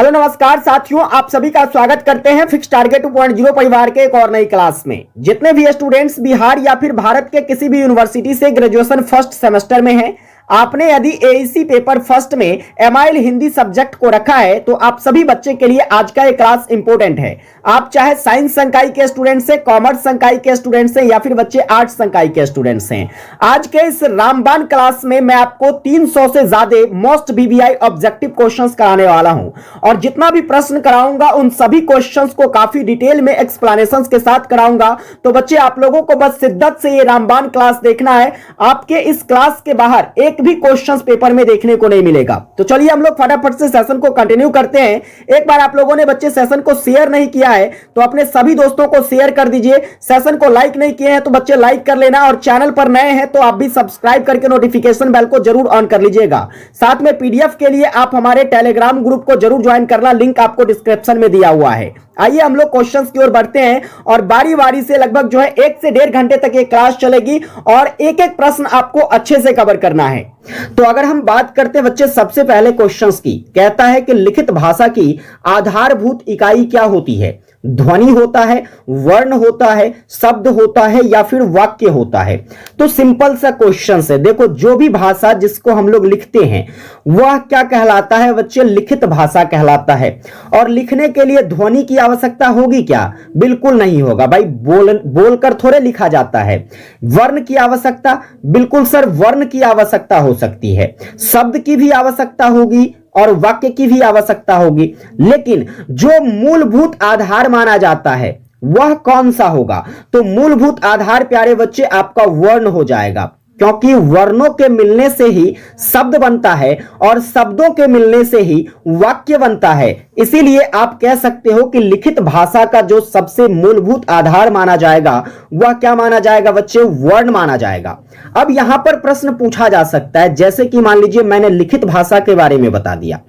Hello नमस्कार साथियों, आप सभी का स्वागत करते हैं फिक्स टारगेट 2.0 परिवार के एक और नई क्लास में। जितने भी स्टूडेंट्स बिहार या फिर भारत के किसी भी यूनिवर्सिटी से ग्रेजुएशन फर्स्ट सेमेस्टर में हैं, आपने यदि एईसी पेपर फर्स्ट में एमआईएल हिंदी सब्जेक्ट को रखा है तो आप सभी बच्चे के लिए आज का ये क्लास इंपॉर्टेंट है। आप चाहे साइंस संकाय के स्टूडेंट से, कॉमर्स संकाय के स्टूडेंट से या फिर बच्चे आर्ट्स संकाय के स्टूडेंट्स हैं, आज के इस रामबाण क्लास में मैं आपको 300 से ज्यादा मोस्ट बीबीआई ऑब्जेक्टिव क्वेश्चंस कराने वाला हूं और जितना भी प्रश्न कराऊंगा उन सभी क्वेश्चंस को काफी डिटेल में एक्सप्लेनेशंस के साथ कराऊंगा। तो बच्चे आप लोगों को बस शिद्दत से ये रामबाण क्लास देखना है। आपके इस क्लास के बाहर एक भी क्वेश्चंस पेपर में देखने को नहीं मिलेगा। तो चलिए हम लोग फटाफट से सेशन को कंटिन्यू करते हैं। एक बार आप लोगों ने बच्चे सेशन को शेयर नहीं किया है तो अपने सभी दोस्तों को शेयर कर दीजिए। सेशन को लाइक नहीं किए हैं तो बच्चे लाइक कर लेना और चैनल पर नए हैं तो आप भी सब्सक्राइब करके नोटिफिकेशन बेल को जरूर ऑन कर लीजिएगा। साथ में पीडीएफ के लिए आप हमारे टेलीग्राम ग्रुप को जरूर ज्वाइन करना, लिंक आपको डिस्क्रिप्शन में दिया हुआ है। आइए हम लोग क्वेश्चंस की ओर बढ़ते हैं और बारी बारी से लगभग जो है 1 से 1.5 घंटे तक ये क्लास चलेगी और एक एक प्रश्न आपको अच्छे से कवर करना है। तो अगर हम बात करते हैं बच्चे सबसे पहले क्वेश्चंस की, कहता है कि लिखित भाषा की आधारभूत इकाई क्या होती है? ध्वनि होता है, वर्ण होता है, शब्द होता है या फिर वाक्य होता है? तो सिंपल सा क्वेश्चन है। देखो, जो भी भाषा जिसको हम लोग लिखते हैं वह क्या कहलाता है बच्चे? लिखित भाषा कहलाता है। और लिखने के लिए ध्वनि की आवश्यकता होगी क्या? बिल्कुल नहीं होगा भाई, बोलकर थोड़े लिखा जाता है। वर्ण की आवश्यकता, बिल्कुल सर वर्ण की आवश्यकता हो सकती है। शब्द की भी आवश्यकता होगी और वाक्य की भी आवश्यकता होगी, लेकिन जो मूलभूत आधार माना जाता है वह कौन सा होगा? तो मूलभूत आधार प्यारे बच्चे आपका वर्ण हो जाएगा, क्योंकि वर्णों के मिलने से ही शब्द बनता है और शब्दों के मिलने से ही वाक्य बनता है। इसीलिए आप कह सकते हो कि लिखित भाषा का जो सबसे मूलभूत आधार माना जाएगा वह क्या माना जाएगा बच्चे? वर्ण माना जाएगा। अब यहां पर प्रश्न पूछा जा सकता है, जैसे कि मान लीजिए मैंने लिखित भाषा के बारे में बता दिया।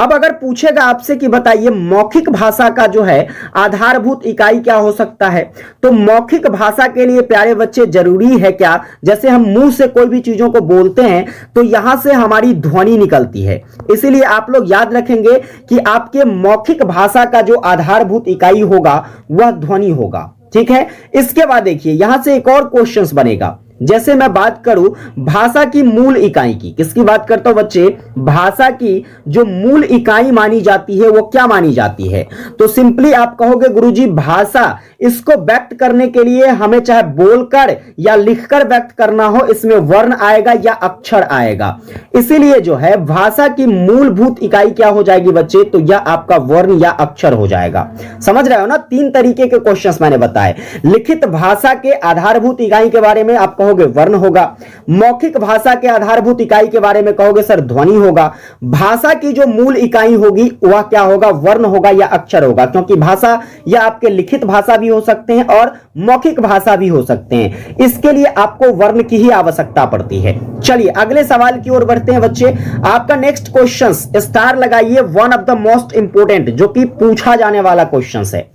अब अगर पूछेगा आपसे कि बताइए मौखिक भाषा का जो है आधारभूत इकाई क्या हो सकता है, तो मौखिक भाषा के लिए प्यारे बच्चे जरूरी है क्या? जैसे हम मुंह से कोई भी चीजों को बोलते हैं तो यहां से हमारी ध्वनि निकलती है। इसीलिए आप लोग याद रखेंगे कि आपके मौखिक भाषा का जो आधारभूत इकाई होगा वह ध्वनि होगा। ठीक है, इसके बाद देखिए यहां से एक और क्वेश्चन बनेगा। जैसे मैं बात करूं भाषा की मूल इकाई की, किसकी बात करता हूं बच्चे? भाषा की जो मूल इकाई मानी जाती है वो क्या मानी जाती है? तो सिंपली आप कहोगे गुरुजी भाषा, इसको व्यक्त करने के लिए हमें चाहे बोलकर या लिखकर व्यक्त करना हो, इसमें वर्ण आएगा या अक्षर आएगा। इसीलिए जो है भाषा की मूलभूत इकाई क्या हो जाएगी बच्चे? तो यह आपका वर्ण या अक्षर हो जाएगा। समझ रहे हो ना? 3 तरीके के क्वेश्चंस मैंने बताए। लिखित भाषा के आधारभूत इकाई के बारे में आप कहोगे वर्ण होगा, मौखिक भाषा के आधारभूत इकाई के बारे में कहोगे सर ध्वनि होगा, भाषा की जो मूल इकाई होगी वह क्या होगा? वर्ण होगा या अक्षर होगा, क्योंकि भाषा या आपके लिखित भाषा भी हो सकते हैं और मौखिक भाषा भी हो सकते हैं। इसके लिए आपको वर्ण की ही आवश्यकता पड़ती है। चलिए अगले सवाल की ओर बढ़ते हैं बच्चे। आपका नेक्स्ट क्वेश्चन स्टार लगाइए, one of the most important, जो कि पूछा जाने वाला क्वेश्चन है।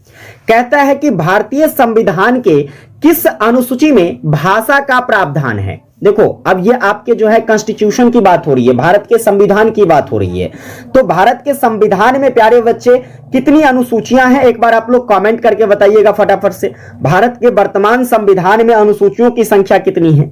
कहता है कि भारतीय संविधान के किस अनुसूची में भाषा का प्रावधान है? देखो, अब ये आपके जो है कॉन्स्टिट्यूशन की बात हो रही है, भारत के संविधान की बात हो रही है। तो भारत के संविधान में प्यारे बच्चे कितनी अनुसूचियां हैं? एक बार आप लोग कमेंट करके बताइएगा फटाफट से। भारत के वर्तमान संविधान में अनुसूचियों की संख्या कितनी है?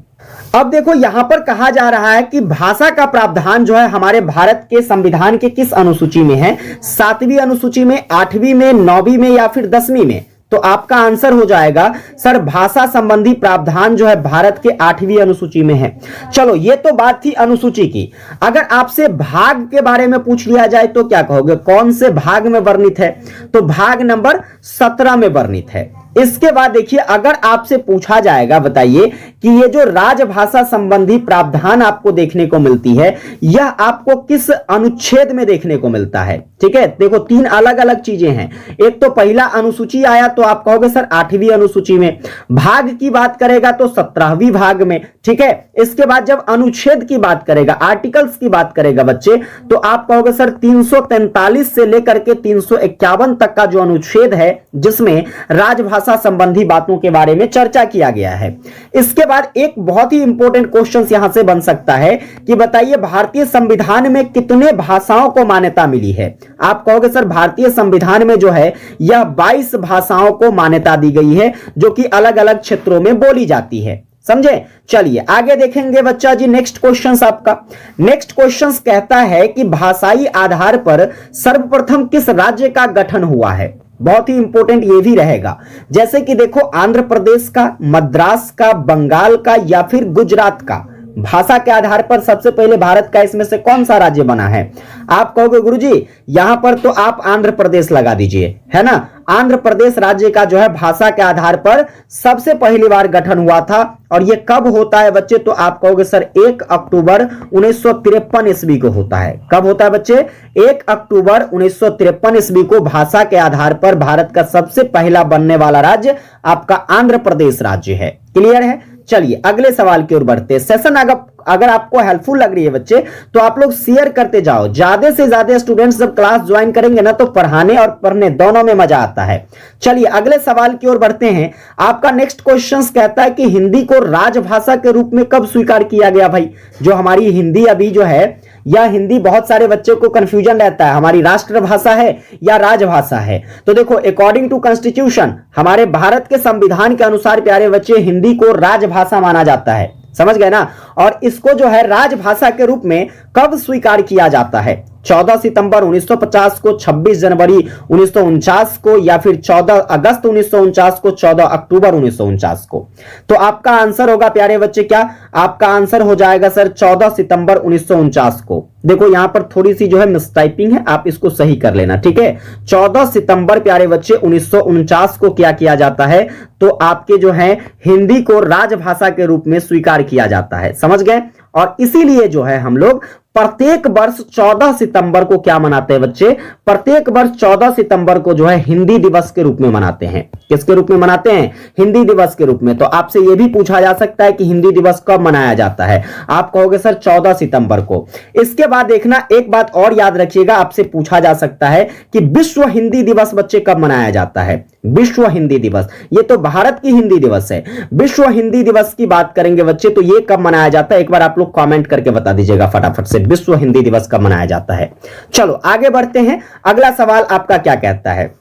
अब देखो यहां पर कहा जा रहा है कि भाषा का प्रावधान जो है हमारे भारत के संविधान के किस अनुसूची में है? 7वीं अनुसूची में, 8वीं में, 9वीं में या फिर 10वीं में? तो आपका आंसर हो जाएगा सर भाषा संबंधी प्रावधान जो है भारत के 8वीं अनुसूची में है। चलो ये तो बात थी अनुसूची की। अगर आपसे भाग के बारे में पूछ लिया जाए तो क्या कहोगे? कौन से भाग में वर्णित है? तो भाग नंबर 17 में वर्णित है। इसके बाद देखिए अगर आपसे पूछा जाएगा बताइए कि ये जो राजभाषा संबंधी प्रावधान आपको देखने को मिलती है यह आपको किस अनुच्छेद में देखने को मिलता है? ठीक है, देखो 3 अलग अलग चीजें हैं। एक तो पहला अनुसूची आया तो आप कहोगे सर 8वीं अनुसूची में, भाग की बात करेगा तो 17वीं भाग में। ठीक है। इसके बाद जब अनुच्छेद की बात करेगा, आर्टिकल्स की बात करेगा बच्चे, तो आप कहोगे सर 343 से लेकर के 351 तक का जो अनुच्छेद है जिसमें राजभाषा संबंधी बातों के बारे में चर्चा किया गया है। इसके बाद एक बहुत ही इंपॉर्टेंट क्वेश्चन यहां से बन सकता है कि बताइए भारतीय संविधान में कितने भाषाओं को मान्यता मिली है। आप कहोगे सर भारतीय संविधान में जो है यह 22 भाषाओं को मान्यता दी गई है जो कि अलग अलग क्षेत्रों में बोली जाती है, समझे। चलिए आगे देखेंगे बच्चा जी। नेक्स्ट क्वेश्चन आपका, नेक्स्ट क्वेश्चन कहता है कि भाषाई आधार पर सर्वप्रथम किस राज्य का गठन हुआ है। बहुत ही इंपॉर्टेंट ये भी रहेगा, जैसे कि देखो आंध्र प्रदेश का, मद्रास का, बंगाल का या फिर गुजरात का। भाषा के आधार पर सबसे पहले भारत का इसमें से कौन सा राज्य बना है। आप कहोगे गुरुजी यहां पर तो आप आंध्र प्रदेश लगा दीजिए, है ना। आंध्र प्रदेश राज्य का जो है भाषा के आधार पर सबसे पहली बार गठन हुआ था। और यह कब होता है बच्चे, तो आप कहोगे सर 1 अक्टूबर 1953 ईस्वी को होता है। कब होता है बच्चे, 1 अक्टूबर 1953 ईस्वी को भाषा के आधार पर भारत का सबसे पहला बनने वाला राज्य आपका आंध्र प्रदेश राज्य है। क्लियर है। चलिए अगले सवाल की ओर बढ़ते हैं। सेशन अगर आपको हेल्पफुल लग रही है बच्चे तो आप लोग शेयर करते जाओ। ज्यादा से ज्यादा स्टूडेंट्स जब क्लास ज्वाइन करेंगे ना तो पढ़ाने और पढ़ने दोनों में मजा आता है। चलिए अगले सवाल की ओर बढ़ते हैं। आपका नेक्स्ट क्वेश्चन कहता है कि हिंदी को राजभाषा के रूप में कब स्वीकार किया गया। भाई जो हमारी हिंदी अभी जो है, यह हिंदी बहुत सारे बच्चों को कंफ्यूजन रहता है, हमारी राष्ट्रभाषा है या राजभाषा है। तो देखो अकॉर्डिंग टू कॉन्स्टिट्यूशन, हमारे भारत के संविधान के अनुसार प्यारे बच्चे हिंदी को राजभाषा माना जाता है, समझ गए ना। और इसको जो है राजभाषा के रूप में कब स्वीकार किया जाता है, 14 सितंबर 1950 को, 26 जनवरी 1949 को या फिर 14 अगस्त 1949 को, 14 अक्टूबर 1949 को। तो आपका आंसर होगा प्यारे बच्चे क्या, आपका आंसर हो जाएगा सर 14 सितंबर 1949 को। देखो यहां पर थोड़ी सी जो है मिसटाइपिंग है, आप इसको सही कर लेना, ठीक है। 14 सितंबर प्यारे बच्चे 1949 को क्या किया जाता है, तो आपके जो है हिंदी को राजभाषा के रूप में स्वीकार किया जाता है, समझ गए। और इसीलिए जो है हम लोग प्रत्येक वर्ष 14 सितंबर को क्या मनाते हैं बच्चे, प्रत्येक वर्ष 14 सितंबर को जो है हिंदी दिवस के रूप में मनाते हैं। किसके रूप में मनाते हैं, हिंदी दिवस के रूप में। तो आपसे यह भी पूछा जा सकता है कि हिंदी दिवस कब मनाया जाता है, आप कहोगे सर 14 सितंबर को। इसके बाद देखना एक बात और याद रखिएगा, आपसे पूछा जा सकता है कि विश्व हिंदी दिवस बच्चे कब मनाया जाता है। विश्व हिंदी दिवस, ये तो भारत की हिंदी दिवस है। विश्व हिंदी दिवस की बात करेंगे बच्चे तो ये कब मनाया जाता है, एक बार आप लोग कमेंट करके बता दीजिएगा फटाफट से, विश्व हिंदी दिवस कब मनाया जाता है। चलो आगे बढ़ते हैं। अगला सवाल आपका क्या कहता है,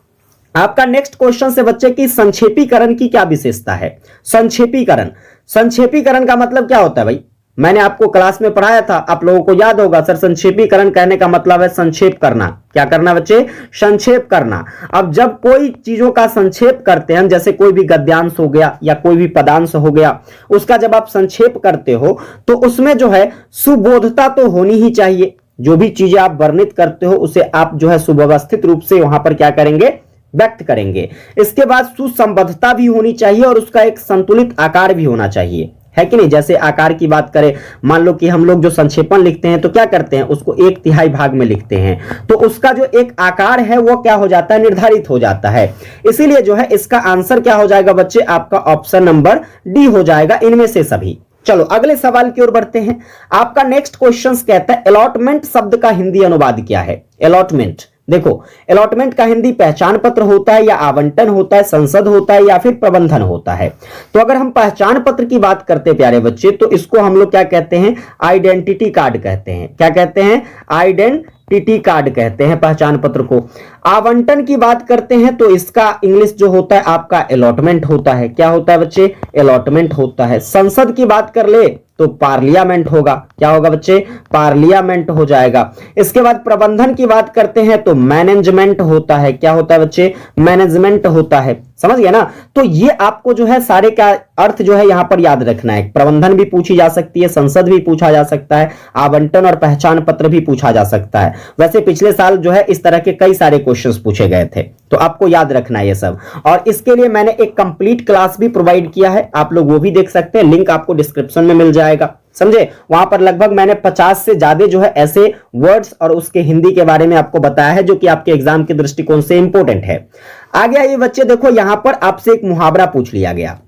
आपका नेक्स्ट क्वेश्चन से बच्चे की संक्षेपीकरण की क्या विशेषता है। संक्षेपीकरण, संक्षेपीकरण का मतलब क्या होता है भाई, मैंने आपको क्लास में पढ़ाया था, आप लोगों को याद होगा। सर संक्षेपीकरण कहने का मतलब है संक्षेप करना। क्या करना बच्चे, संक्षेप करना। अब जब कोई चीजों का संक्षेप करते हैं, जैसे कोई भी गद्यांश हो गया या कोई भी पदांश हो गया, उसका जब आप संक्षेप करते हो तो उसमें जो है सुबोधता तो होनी ही चाहिए। जो भी चीजें आप वर्णित करते हो उसे आप जो है सुव्यवस्थित रूप से वहां पर क्या करेंगे, व्यक्त करेंगे। इसके बाद सुसंबद्धता भी होनी चाहिए और उसका एक संतुलित आकार भी होना चाहिए, है कि नहीं। जैसे आकार की बात करें, मान लो कि हम लोग जो संक्षेपण लिखते हैं तो क्या करते हैं, उसको 1/3 भाग में लिखते हैं, तो उसका जो एक आकार है वो क्या हो जाता है, निर्धारित हो जाता है। इसीलिए जो है इसका आंसर क्या हो जाएगा बच्चे, आपका ऑप्शन नंबर डी हो जाएगा, इनमें से सभी। चलो अगले सवाल की ओर बढ़ते हैं। आपका नेक्स्ट क्वेश्चन कहता है अलॉटमेंट शब्द का हिंदी अनुवाद क्या है। अलॉटमेंट, देखो अलॉटमेंट का हिंदी पहचान पत्र होता है या आवंटन होता है, संसद होता है या फिर प्रबंधन होता है। तो अगर हम पहचान पत्र की बात करते हैं प्यारे बच्चे, तो इसको हम लोग क्या कहते हैं, आइडेंटिटी कार्ड कहते हैं। क्या कहते हैं, आइडेंटिटी कार्ड कहते हैं पहचान पत्र को। आवंटन की बात करते हैं तो इसका इंग्लिश जो होता है आपका अलॉटमेंट होता है। क्या होता है बच्चे, अलॉटमेंट होता है। संसद की बात कर ले तो पार्लियामेंट होगा। क्या होगा बच्चे, पार्लियामेंट हो जाएगा। इसके बाद प्रबंधन की बात करते हैं तो मैनेजमेंट होता है। क्या होता है बच्चे, मैनेजमेंट होता है। समझ गए ना। तो ये आपको जो है सारे का अर्थ जो है यहां पर याद रखना है। प्रबंधन भी पूछी जा सकती है, संसद भी पूछा जा सकता है, आवंटन और पहचान पत्र भी पूछा जा सकता है। वैसे पिछले साल जो है इस तरह के कई सारे क्वेश्चंस पूछे गए थे, तो आपको याद रखना है ये सब। और इसके लिए मैंने एक कंप्लीट क्लास भी प्रोवाइड किया है, आप लोग वो भी देख सकते हैं, लिंक आपको डिस्क्रिप्शन में मिल जाएगा। समझे, वहां पर लगभग मैंने 50 से ज्यादा जो है ऐसे वर्ड्स और उसके हिंदी के बारे में आपको बताया है जो कि आपके एग्जाम के दृष्टिकोण से इंपॉर्टेंट है। आगे आइए बच्चे, देखो यहां पर आपसे एक मुहावरा पूछ लिया गया।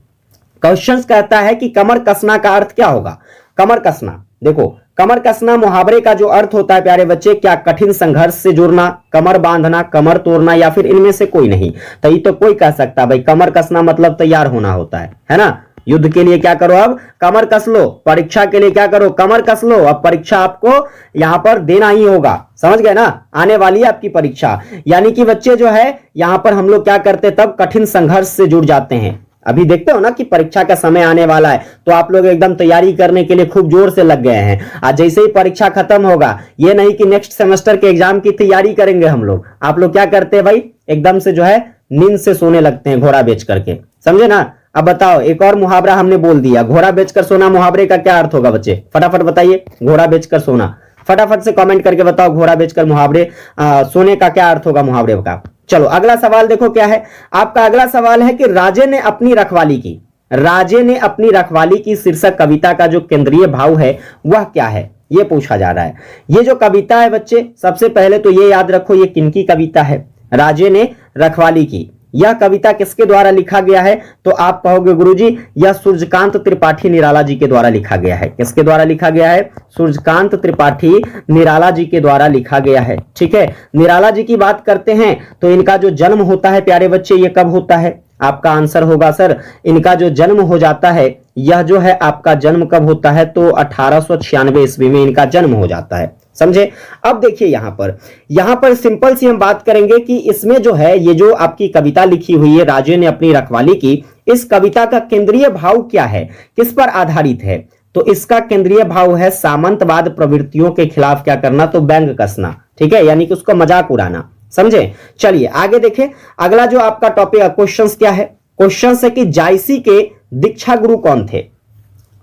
क्वेश्चन कहता है कि कमर कसना का अर्थ क्या होगा। कमर कसना, देखो कमर कसना मुहावरे का जो अर्थ होता है प्यारे बच्चे, क्या कठिन संघर्ष से जुड़ना, कमर बांधना, कमर तोड़ना, या फिर इनमें से कोई नहीं। तो ये तो कोई कह सकता है भाई कमर कसना मतलब तैयार होना होता है ना। युद्ध के लिए क्या करो, अब कमर कस लो। परीक्षा के लिए क्या करो, कमर कस लो। अब परीक्षा आपको यहां पर देना ही होगा, समझ गए ना, आने वाली है आपकी परीक्षा। यानी कि बच्चे जो है यहां पर हम लोग क्या करते तब कठिन संघर्ष से जुड़ जाते हैं। अभी देखते हो ना कि परीक्षा का समय आने वाला है, तो आप लोग एकदम तैयारी करने के लिए खूब जोर से लग गए हैं। आज जैसे ही परीक्षा खत्म होगा, ये नहीं कि नेक्स्ट सेमेस्टर के एग्जाम की तैयारी करेंगे हम लोग, आप लोग क्या करते हैं भाई, एकदम से जो है नींद से सोने लगते हैं घोड़ा बेच करके, समझे ना। अब बताओ, एक और मुहावरा हमने बोल दिया, घोड़ा बेचकर सोना, मुहावरे का क्या अर्थ होगा बच्चे, फटाफट बताइए। घोड़ा बेचकर सोना, फटाफट से कमेंट करके बताओ, घोड़ा बेचकर मुहावरे सोने का क्या अर्थ होगा मुहावरे का। चलो अगला सवाल देखो क्या है आपका। अगला सवाल है कि राजे ने अपनी रखवाली की, राजे ने अपनी रखवाली की शीर्षक कविता का जो केंद्रीय भाव है वह क्या है, यह पूछा जा रहा है। ये जो कविता है बच्चे, सबसे पहले तो ये याद रखो ये किनकी कविता है, राजे ने रखवाली की। यह कविता किसके द्वारा लिखा गया है, तो आप कहोगे गुरुजी यह सूर्यकांत त्रिपाठी निराला जी के द्वारा लिखा गया है। किसके द्वारा लिखा गया है, सूर्यकांत त्रिपाठी निराला जी के द्वारा लिखा गया है। ठीक है, निराला जी की बात करते हैं तो इनका जो जन्म होता है प्यारे बच्चे, ये कब होता है, आपका आंसर होगा सर इनका जो जन्म हो जाता है, यह जो है आपका जन्म कब होता है, तो 1896 ईस्वी में इनका जन्म हो जाता है, समझे। अब देखिए यहां पर सिंपल सी हम बात करेंगे कि इसमें जो है ये जो आपकी कविता लिखी हुई है, राजे ने अपनी रखवाली की, इस कविता का केंद्रीय भाव क्या है, किस पर आधारित है, तो इसका केंद्रीय भाव है सामंतवाद प्रवृत्तियों के खिलाफ क्या करना, तो व्यंग कसना। ठीक है, यानी कि उसको मजाक उड़ाना, समझे। चलिए आगे देखें, अगला जो आपका टॉपिक क्वेश्चंस क्या है, क्वेश्चंस है कि जायसी के दीक्षा गुरु कौन थे।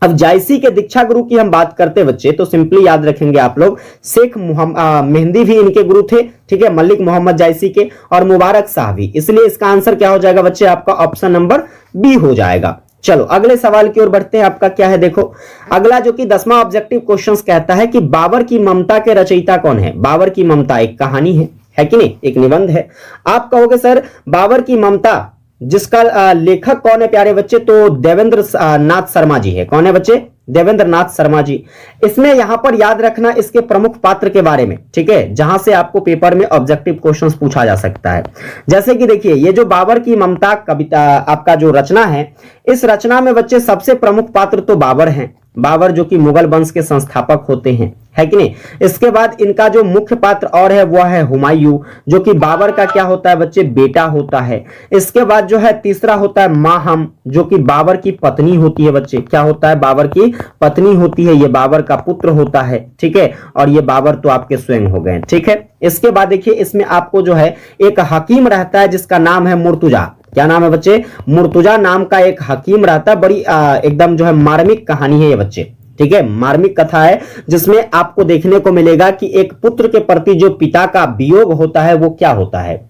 अब जायसी के दीक्षा गुरु की हम बात करते बच्चे तो सिंपली याद रखेंगे आप लोग, शेख मेहंदी भी इनके गुरु थे, ठीक है, मलिक मोहम्मद जायसी के, और मुबारक शाह भी। इसलिए इसका आंसर क्या हो जाएगा बच्चे, आपका ऑप्शन नंबर बी हो जाएगा। चलो अगले सवाल की ओर बढ़ते हैं, आपका क्या है देखो, अगला जो कि 10वां ऑब्जेक्टिव क्वेश्चन कहता है कि बाबर की ममता के रचयिता कौन है। बाबर की ममता एक कहानी है कि नहीं, एक निबंध है। आप कहोगे सर बाबर की ममता जिसका लेखक कौन है प्यारे बच्चे, तो देवेंद्र नाथ शर्मा जी है। कौन है बच्चे, देवेंद्र नाथ शर्मा जी। इसमें यहां पर याद रखना इसके प्रमुख पात्र के बारे में, ठीक है, जहां से आपको पेपर में ऑब्जेक्टिव क्वेश्चंस पूछा जा सकता है। जैसे कि देखिए ये जो बाबर की ममता कविता आपका जो रचना है, इस रचना में बच्चे सबसे प्रमुख पात्र तो बाबर हैं, बाबर जो कि मुगल वंश के संस्थापक होते हैं, है कि नहीं। इसके बाद इनका जो मुख्य पात्र और है वह है हुमायूं, जो कि बाबर का क्या होता है बच्चे, बेटा होता है। इसके बाद जो है तीसरा होता है माहम, जो कि बाबर की पत्नी होती है बच्चे, क्या होता है, बाबर की पत्नी होती है, ये बाबर का पुत्र होता है, ठीक है, और ये बाबर तो आपके स्वयं हो गए, ठीक है। इसके बाद देखिए इसमें आपको जो है एक हकीम रहता है जिसका नाम है मुर्तुजा। क्या नाम है बच्चे, मुर्तुजा नाम का एक हकीम रहता है। बड़ी एकदम जो है मार्मिक कहानी है ये बच्चे, ठीक है, मार्मिक कथा है, जिसमें आपको देखने को मिलेगा कि एक पुत्र के प्रति जो पिता का वियोग होता है वो क्या होता है।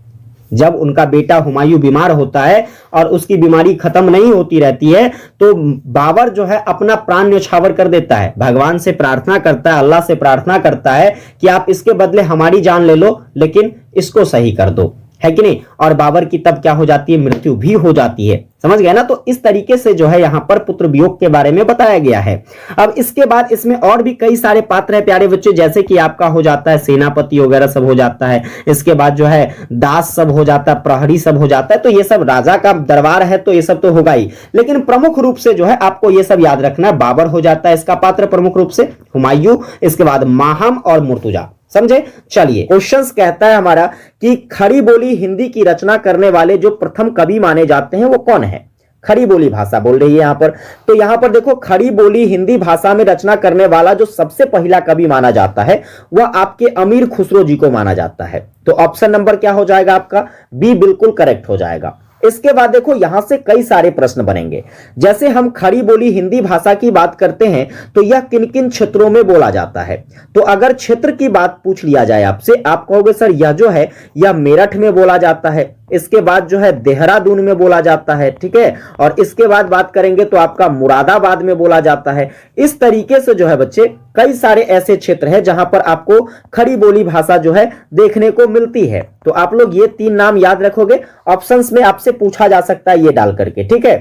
जब उनका बेटा हुमायूं बीमार होता है और उसकी बीमारी खत्म नहीं होती रहती है, तो बाबर जो है अपना प्राण न्यौछावर कर देता है, भगवान से प्रार्थना करता है, अल्लाह से प्रार्थना करता है कि आप इसके बदले हमारी जान ले लो, लेकिन इसको सही कर दो, है कि नहीं। और बाबर की तब क्या हो जाती है, मृत्यु भी हो जाती है, समझ गए ना। तो इस तरीके से जो है यहां पर पुत्र वियोग के बारे में बताया गया है। अब इसके बाद इसमें और भी कई सारे पात्र है प्यारे बच्चे, जैसे कि आपका हो जाता है सेनापति वगैरह सब हो जाता है। इसके बाद जो है दास सब हो जाता है, प्रहरी सब हो जाता है। तो ये सब राजा का दरबार है तो ये सब तो होगा ही, लेकिन प्रमुख रूप से जो है आपको ये सब याद रखना है। बाबर हो जाता है इसका पात्र प्रमुख रूप से, हुमायूं, इसके बाद माहम और मुर्तुजा, समझे। चलिए क्वेश्चंस कहता है हमारा कि खड़ी बोली हिंदी की रचना करने वाले जो प्रथम कवि माने जाते हैं वो कौन है। खड़ी बोली भाषा बोल रही है यहां पर, तो यहां पर देखो खड़ी बोली हिंदी भाषा में रचना करने वाला जो सबसे पहला कवि माना जाता है वह आपके अमीर खुसरो जी को माना जाता है। तो ऑप्शन नंबर क्या हो जाएगा आपका, बी बिल्कुल करेक्ट हो जाएगा। इसके बाद देखो यहां से कई सारे प्रश्न बनेंगे। जैसे हम खड़ी बोली हिंदी भाषा की बात करते हैं तो यह किन किन क्षेत्रों में बोला जाता है। तो अगर क्षेत्र की बात पूछ लिया जाए आपसे, आप कहोगे सर यह जो है यह मेरठ में बोला जाता है, इसके बाद जो है देहरादून में बोला जाता है, ठीक है, और इसके बाद बात करेंगे तो आपका मुरादाबाद में बोला जाता है। इस तरीके से जो है बच्चे कई सारे ऐसे क्षेत्र हैं जहां पर आपको खड़ी बोली भाषा जो है देखने को मिलती है। तो आप लोग ये 3 नाम याद रखोगे, ऑप्शंस में आपसे पूछा जा सकता है ये डाल करके, ठीक है।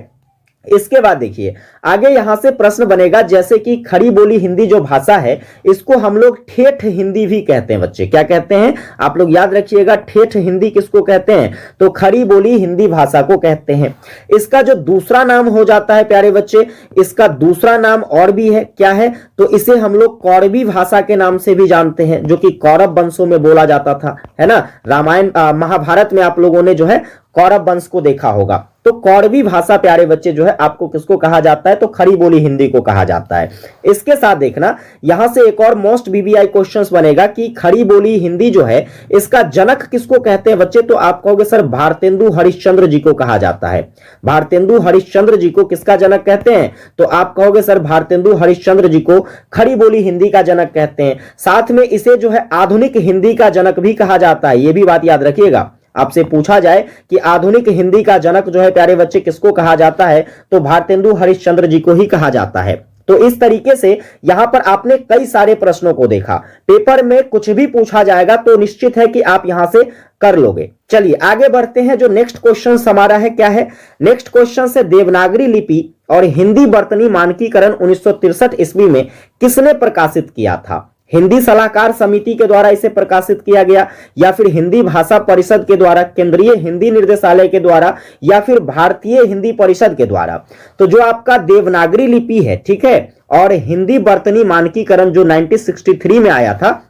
इसके बाद देखिए आगे यहां से प्रश्न बनेगा, जैसे कि खड़ी बोली हिंदी जो भाषा है इसको हम लोग ठेठ हिंदी भी कहते हैं बच्चे। क्या कहते हैं आप लोग याद रखिएगा, ठेठ हिंदी किसको कहते हैं? तो खड़ी बोली हिंदी भाषा को कहते हैं। इसका जो दूसरा नाम हो जाता है प्यारे बच्चे, इसका दूसरा नाम और भी है, क्या है? तो इसे हम लोग कौरवी भाषा के नाम से भी जानते हैं, जो कि कौरव वंशों में बोला जाता था, है ना। रामायण महाभारत में आप लोगों ने जो है कौरव वंश को देखा होगा। तो कौरवी भाषा प्यारे बच्चे जो है आपको किसको कहा जाता है? तो खड़ी बोली हिंदी को कहा जाता है। इसके साथ देखना यहां से एक और मोस्ट बीबीआई क्वेश्चंस बनेगा कि खड़ी बोली हिंदी जो है इसका जनक किसको कहते हैं बच्चे? तो आप कहोगे सर भारतेंदु हरिश्चंद्र जी को कहा जाता है। भारतेंदु हरिश्चंद्र जी को किसका जनक कहते हैं? तो आप कहोगे सर भारतेंदु हरिश्चंद्र जी को खड़ी बोली हिंदी का जनक कहते हैं। साथ में इसे जो है आधुनिक हिंदी का जनक भी कहा जाता है। यह भी बात याद रखिएगा, आपसे पूछा जाए कि आधुनिक हिंदी का जनक जो है प्यारे बच्चे किसको कहा जाता है? तो भारतेंदु हरिश्चंद्र जी को ही कहा जाता है। तो इस तरीके से यहां पर आपने कई सारे प्रश्नों को देखा। पेपर में कुछ भी पूछा जाएगा तो निश्चित है कि आप यहां से कर लोगे। चलिए आगे बढ़ते हैं। जो नेक्स्ट क्वेश्चन हमारा है, क्या है? नेक्स्ट क्वेश्चन से देवनागरी लिपि और हिंदी वर्तनी मानकीकरण 1963 ईस्वी में किसने प्रकाशित किया था? हिंदी सलाहकार समिति के द्वारा इसे प्रकाशित किया गया, या फिर हिंदी भाषा परिषद के द्वारा, केंद्रीय हिंदी निर्देशालय के द्वारा, या फिर भारतीय हिंदी परिषद के द्वारा? तो जो आपका देवनागरी लिपि है, ठीक है, और हिंदी वर्तनी मानकीकरण जो 1963 में आया था,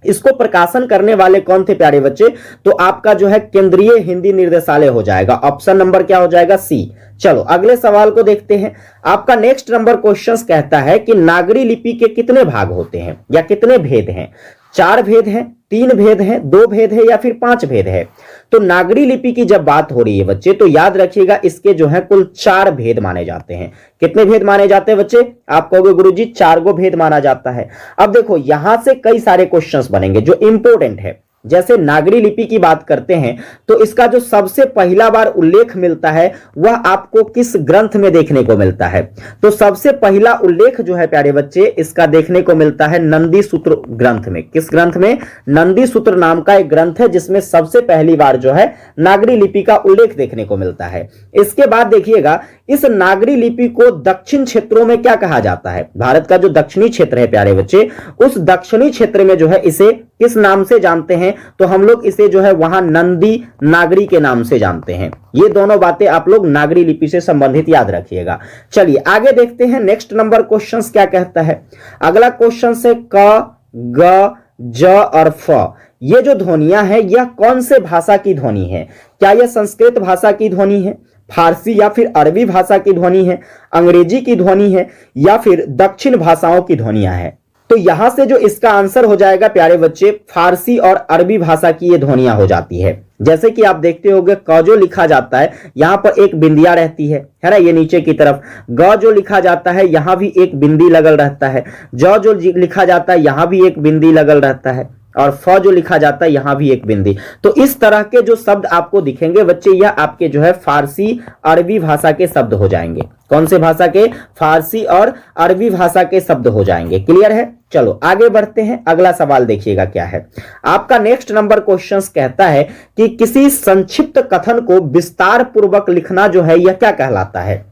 इसको प्रकाशन करने वाले कौन थे प्यारे बच्चे? तो आपका जो है केंद्रीय हिंदी निर्देशालय हो जाएगा। ऑप्शन नंबर क्या हो जाएगा? सी। चलो अगले सवाल को देखते हैं। आपका नेक्स्ट नंबर क्वेश्चन कहता है कि नागरी लिपि के कितने भाग होते हैं या कितने भेद हैं? 4 भेद हैं, 3 भेद हैं, 2 भेद है, या फिर 5 भेद है? तो नागरी लिपि की जब बात हो रही है बच्चे तो याद रखिएगा इसके जो है कुल 4 भेद माने जाते हैं। कितने भेद माने जाते हैं बच्चे? आप कहोगे गुरुजी 4 गो भेद माना जाता है। अब देखो यहां से कई सारे क्वेश्चंस बनेंगे जो इंपॉर्टेंट है। जैसे नागरी लिपि की बात करते हैं तो इसका जो सबसे पहला बार उल्लेख मिलता है वह आपको किस ग्रंथ में देखने को मिलता है? तो सबसे पहला उल्लेख जो है प्यारे बच्चे इसका देखने को मिलता है नंदी सूत्र ग्रंथ में। किस ग्रंथ में? नंदी सूत्र नाम का एक ग्रंथ है जिसमें सबसे पहली बार जो है नागरी लिपि का उल्लेख देखने को मिलता है। इसके बाद देखिएगा इस नागरी लिपि को दक्षिण क्षेत्रों में क्या कहा जाता है? भारत का जो दक्षिणी क्षेत्र है प्यारे बच्चे, उस दक्षिणी क्षेत्र में जो है इसे किस नाम से जानते हैं? तो हम लोग इसे जो है वहां नंदी नागरी के नाम से जानते हैं। ये दोनों बातें आप लोग नागरी लिपि से संबंधित याद रखिएगा। चलिए आगे देखते हैं नेक्स्ट नंबर क्वेश्चंस क्या कहता है। अगला क्वेश्चन से क, ग, ज और फ, ये जो ध्वनियां हैं यह कौन से भाषा की ध्वनि है? क्या यह संस्कृत भाषा की ध्वनि है, फारसी या फिर अरबी भाषा की ध्वनि है, अंग्रेजी की ध्वनि है, या फिर दक्षिण भाषाओं की ध्वनियां हैं? तो यहां से जो इसका आंसर हो जाएगा प्यारे बच्चे फारसी और अरबी भाषा की ये ध्वनियां हो जाती है। जैसे कि आप देखते होंगे क जो लिखा जाता है यहां पर एक बिंदिया रहती है ना, ये नीचे की तरफ। ग जो लिखा जाता है यहां भी एक बिंदी लगल रहता है। ज जो लिखा जाता है यहां भी एक बिंदी लगल रहता है, और फ जो लिखा जाता है यहां भी एक बिंदी। तो इस तरह के जो शब्द आपको दिखेंगे बच्चे यह आपके जो है फारसी अरबी भाषा के शब्द हो जाएंगे। कौन से भाषा के? फारसी और अरबी भाषा के शब्द हो जाएंगे। क्लियर है? चलो आगे बढ़ते हैं। अगला सवाल देखिएगा क्या है। आपका नेक्स्ट नंबर क्वेश्चन कहता है कि किसी संक्षिप्त कथन को विस्तार पूर्वक लिखना जो है यह क्या कहलाता है?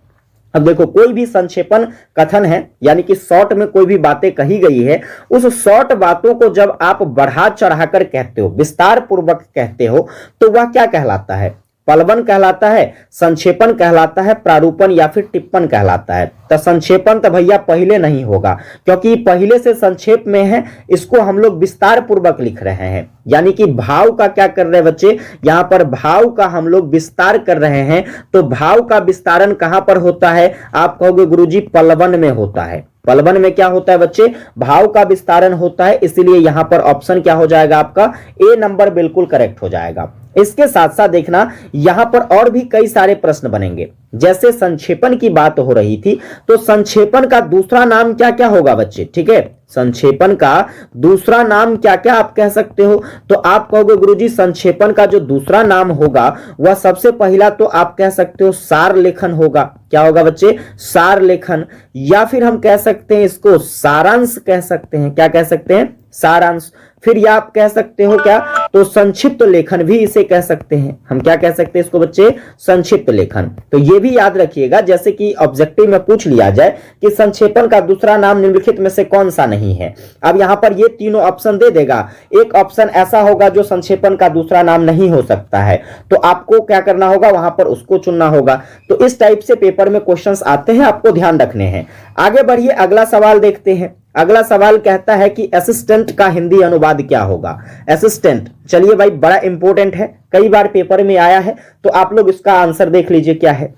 अब देखो कोई भी संक्षेपण कथन है यानी कि शॉर्ट में कोई भी बातें कही गई है, उस शॉर्ट बातों को जब आप बढ़ा चढ़ाकर कहते हो, विस्तार पूर्वक कहते हो, तो वह क्या कहलाता है? पलवन कहलाता है, संक्षेपण कहलाता है, प्रारूपण या फिर टिप्पण कहलाता है? तो संक्षेपण तो भैया पहले नहीं होगा क्योंकि पहले से संक्षेप में है, इसको हम लोग विस्तार पूर्वक लिख रहे हैं। यानी कि भाव का क्या कर रहे हैं बच्चे? यहां पर भाव का हम लोग विस्तार कर रहे हैं। तो भाव का विस्तारण कहां पर होता है? आप कहोगे गुरुजी पलवन में होता है। पलवन में क्या होता है बच्चे? भाव का विस्तारण होता है। इसीलिए यहां पर ऑप्शन क्या हो जाएगा आपका? ए नंबर बिल्कुल करेक्ट हो जाएगा। इसके साथ साथ देखना यहां पर और भी कई सारे प्रश्न बनेंगे। जैसे संक्षेपण की बात हो रही थी तो संक्षेपण का दूसरा नाम क्या क्या होगा बच्चे? ठीक है, संक्षेपण का दूसरा नाम क्या क्या आप कह सकते हो? तो आप कहोगे गुरुजी संक्षेपण का जो दूसरा नाम होगा वह सबसे पहला तो आप कह सकते हो सार लेखन होगा। क्या होगा बच्चे? सार लेखन, या फिर हम कह सकते हैं इसको सारांश कह सकते हैं। क्या कह सकते हैं? सारांश। फिर या आप कह सकते हो क्या, तो संक्षिप्त लेखन भी इसे कह सकते हैं। हम क्या कह सकते हैं इसको बच्चे, संक्षिप्त लेखन। तो ये भी याद रखिएगा, जैसे कि ऑब्जेक्टिव में पूछ लिया जाए कि संक्षेपण का दूसरा नाम निम्नलिखित में से कौन सा नहीं है। अब यहां पर ये तीनों ऑप्शन दे देगा, एक ऑप्शन ऐसा होगा जो संक्षेपण का दूसरा नाम नहीं हो सकता है, तो आपको क्या करना होगा, वहां पर उसको चुनना होगा। तो इस टाइप से पेपर में क्वेश्चंस आते हैं, आपको ध्यान रखने हैं। आगे बढ़िए, अगला सवाल देखते हैं। अगला सवाल कहता है कि असिस्टेंट का हिंदी अनुवाद क्या होगा। असिस्टेंट, चलिए भाई, बड़ा इंपॉर्टेंट है, कई बार पेपर में आया है, तो आप लोग इसका आंसर देख लीजिए क्या है।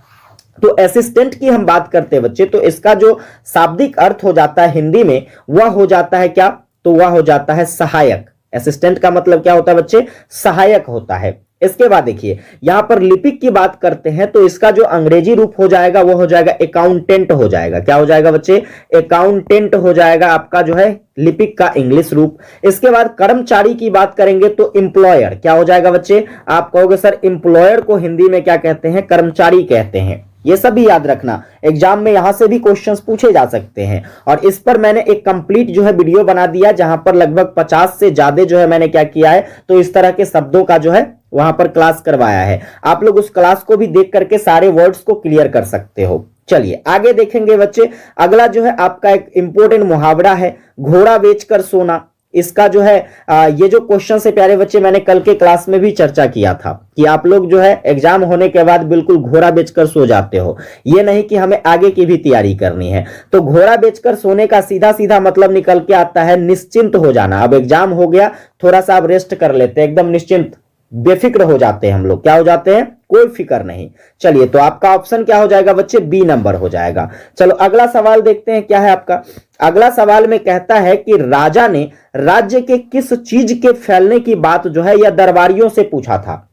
तो असिस्टेंट की हम बात करते हैं बच्चे, तो इसका जो शाब्दिक अर्थ हो जाता है हिंदी में, वह हो जाता है क्या, तो वह हो जाता है सहायक। असिस्टेंट का मतलब क्या होता है बच्चे, सहायक होता है। इसके बाद देखिए, यहां पर लिपिक की बात करते हैं, तो इसका जो अंग्रेजी रूप हो जाएगा वो हो जाएगा अकाउंटेंट हो जाएगा। क्या हो जाएगा बच्चे, अकाउंटेंट हो जाएगा आपका जो है लिपिक का इंग्लिश रूप। इसके बाद कर्मचारी की बात करेंगे तो एम्प्लॉयर क्या हो जाएगा बच्चे, आप कहोगे सर एम्प्लॉयर को हिंदी में क्या कहते हैं, कर्मचारी कहते हैं। ये सब भी याद रखना, एग्जाम में यहां से भी क्वेश्चंस पूछे जा सकते हैं। और इस पर मैंने एक कंप्लीट जो है वीडियो बना दिया, जहां पर लगभग 50 से ज्यादा जो है मैंने क्या किया है, तो इस तरह के शब्दों का जो है वहां पर क्लास करवाया है। आप लोग उस क्लास को भी देख करके सारे वर्ड्स को क्लियर कर सकते हो। चलिए आगे देखेंगे बच्चे। अगला जो है आपका एक इंपॉर्टेंट मुहावरा है, घोड़ा बेचकर सोना। इसका जो है ये जो क्वेश्चन से प्यारे बच्चे, मैंने कल के क्लास में भी चर्चा किया था कि आप लोग जो है एग्जाम होने के बाद बिल्कुल घोड़ा बेचकर सो जाते हो। ये नहीं कि हमें आगे की भी तैयारी करनी है। तो घोड़ा बेचकर सोने का सीधा सीधा मतलब निकल के आता है निश्चिंत हो जाना। अब एग्जाम हो गया, थोड़ा सा आप रेस्ट कर लेते हैं, एकदम निश्चिंत बेफिक्र हो जाते हैं हम लोग। क्या हो जाते हैं, कोई फिक्र नहीं। चलिए, तो आपका ऑप्शन क्या हो जाएगा बच्चे, बी नंबर हो जाएगा। चलो अगला सवाल देखते हैं क्या है आपका। अगला सवाल में कहता है कि राजा ने राज्य के किस चीज के फैलने की बात जो है यह दरबारियों से पूछा था।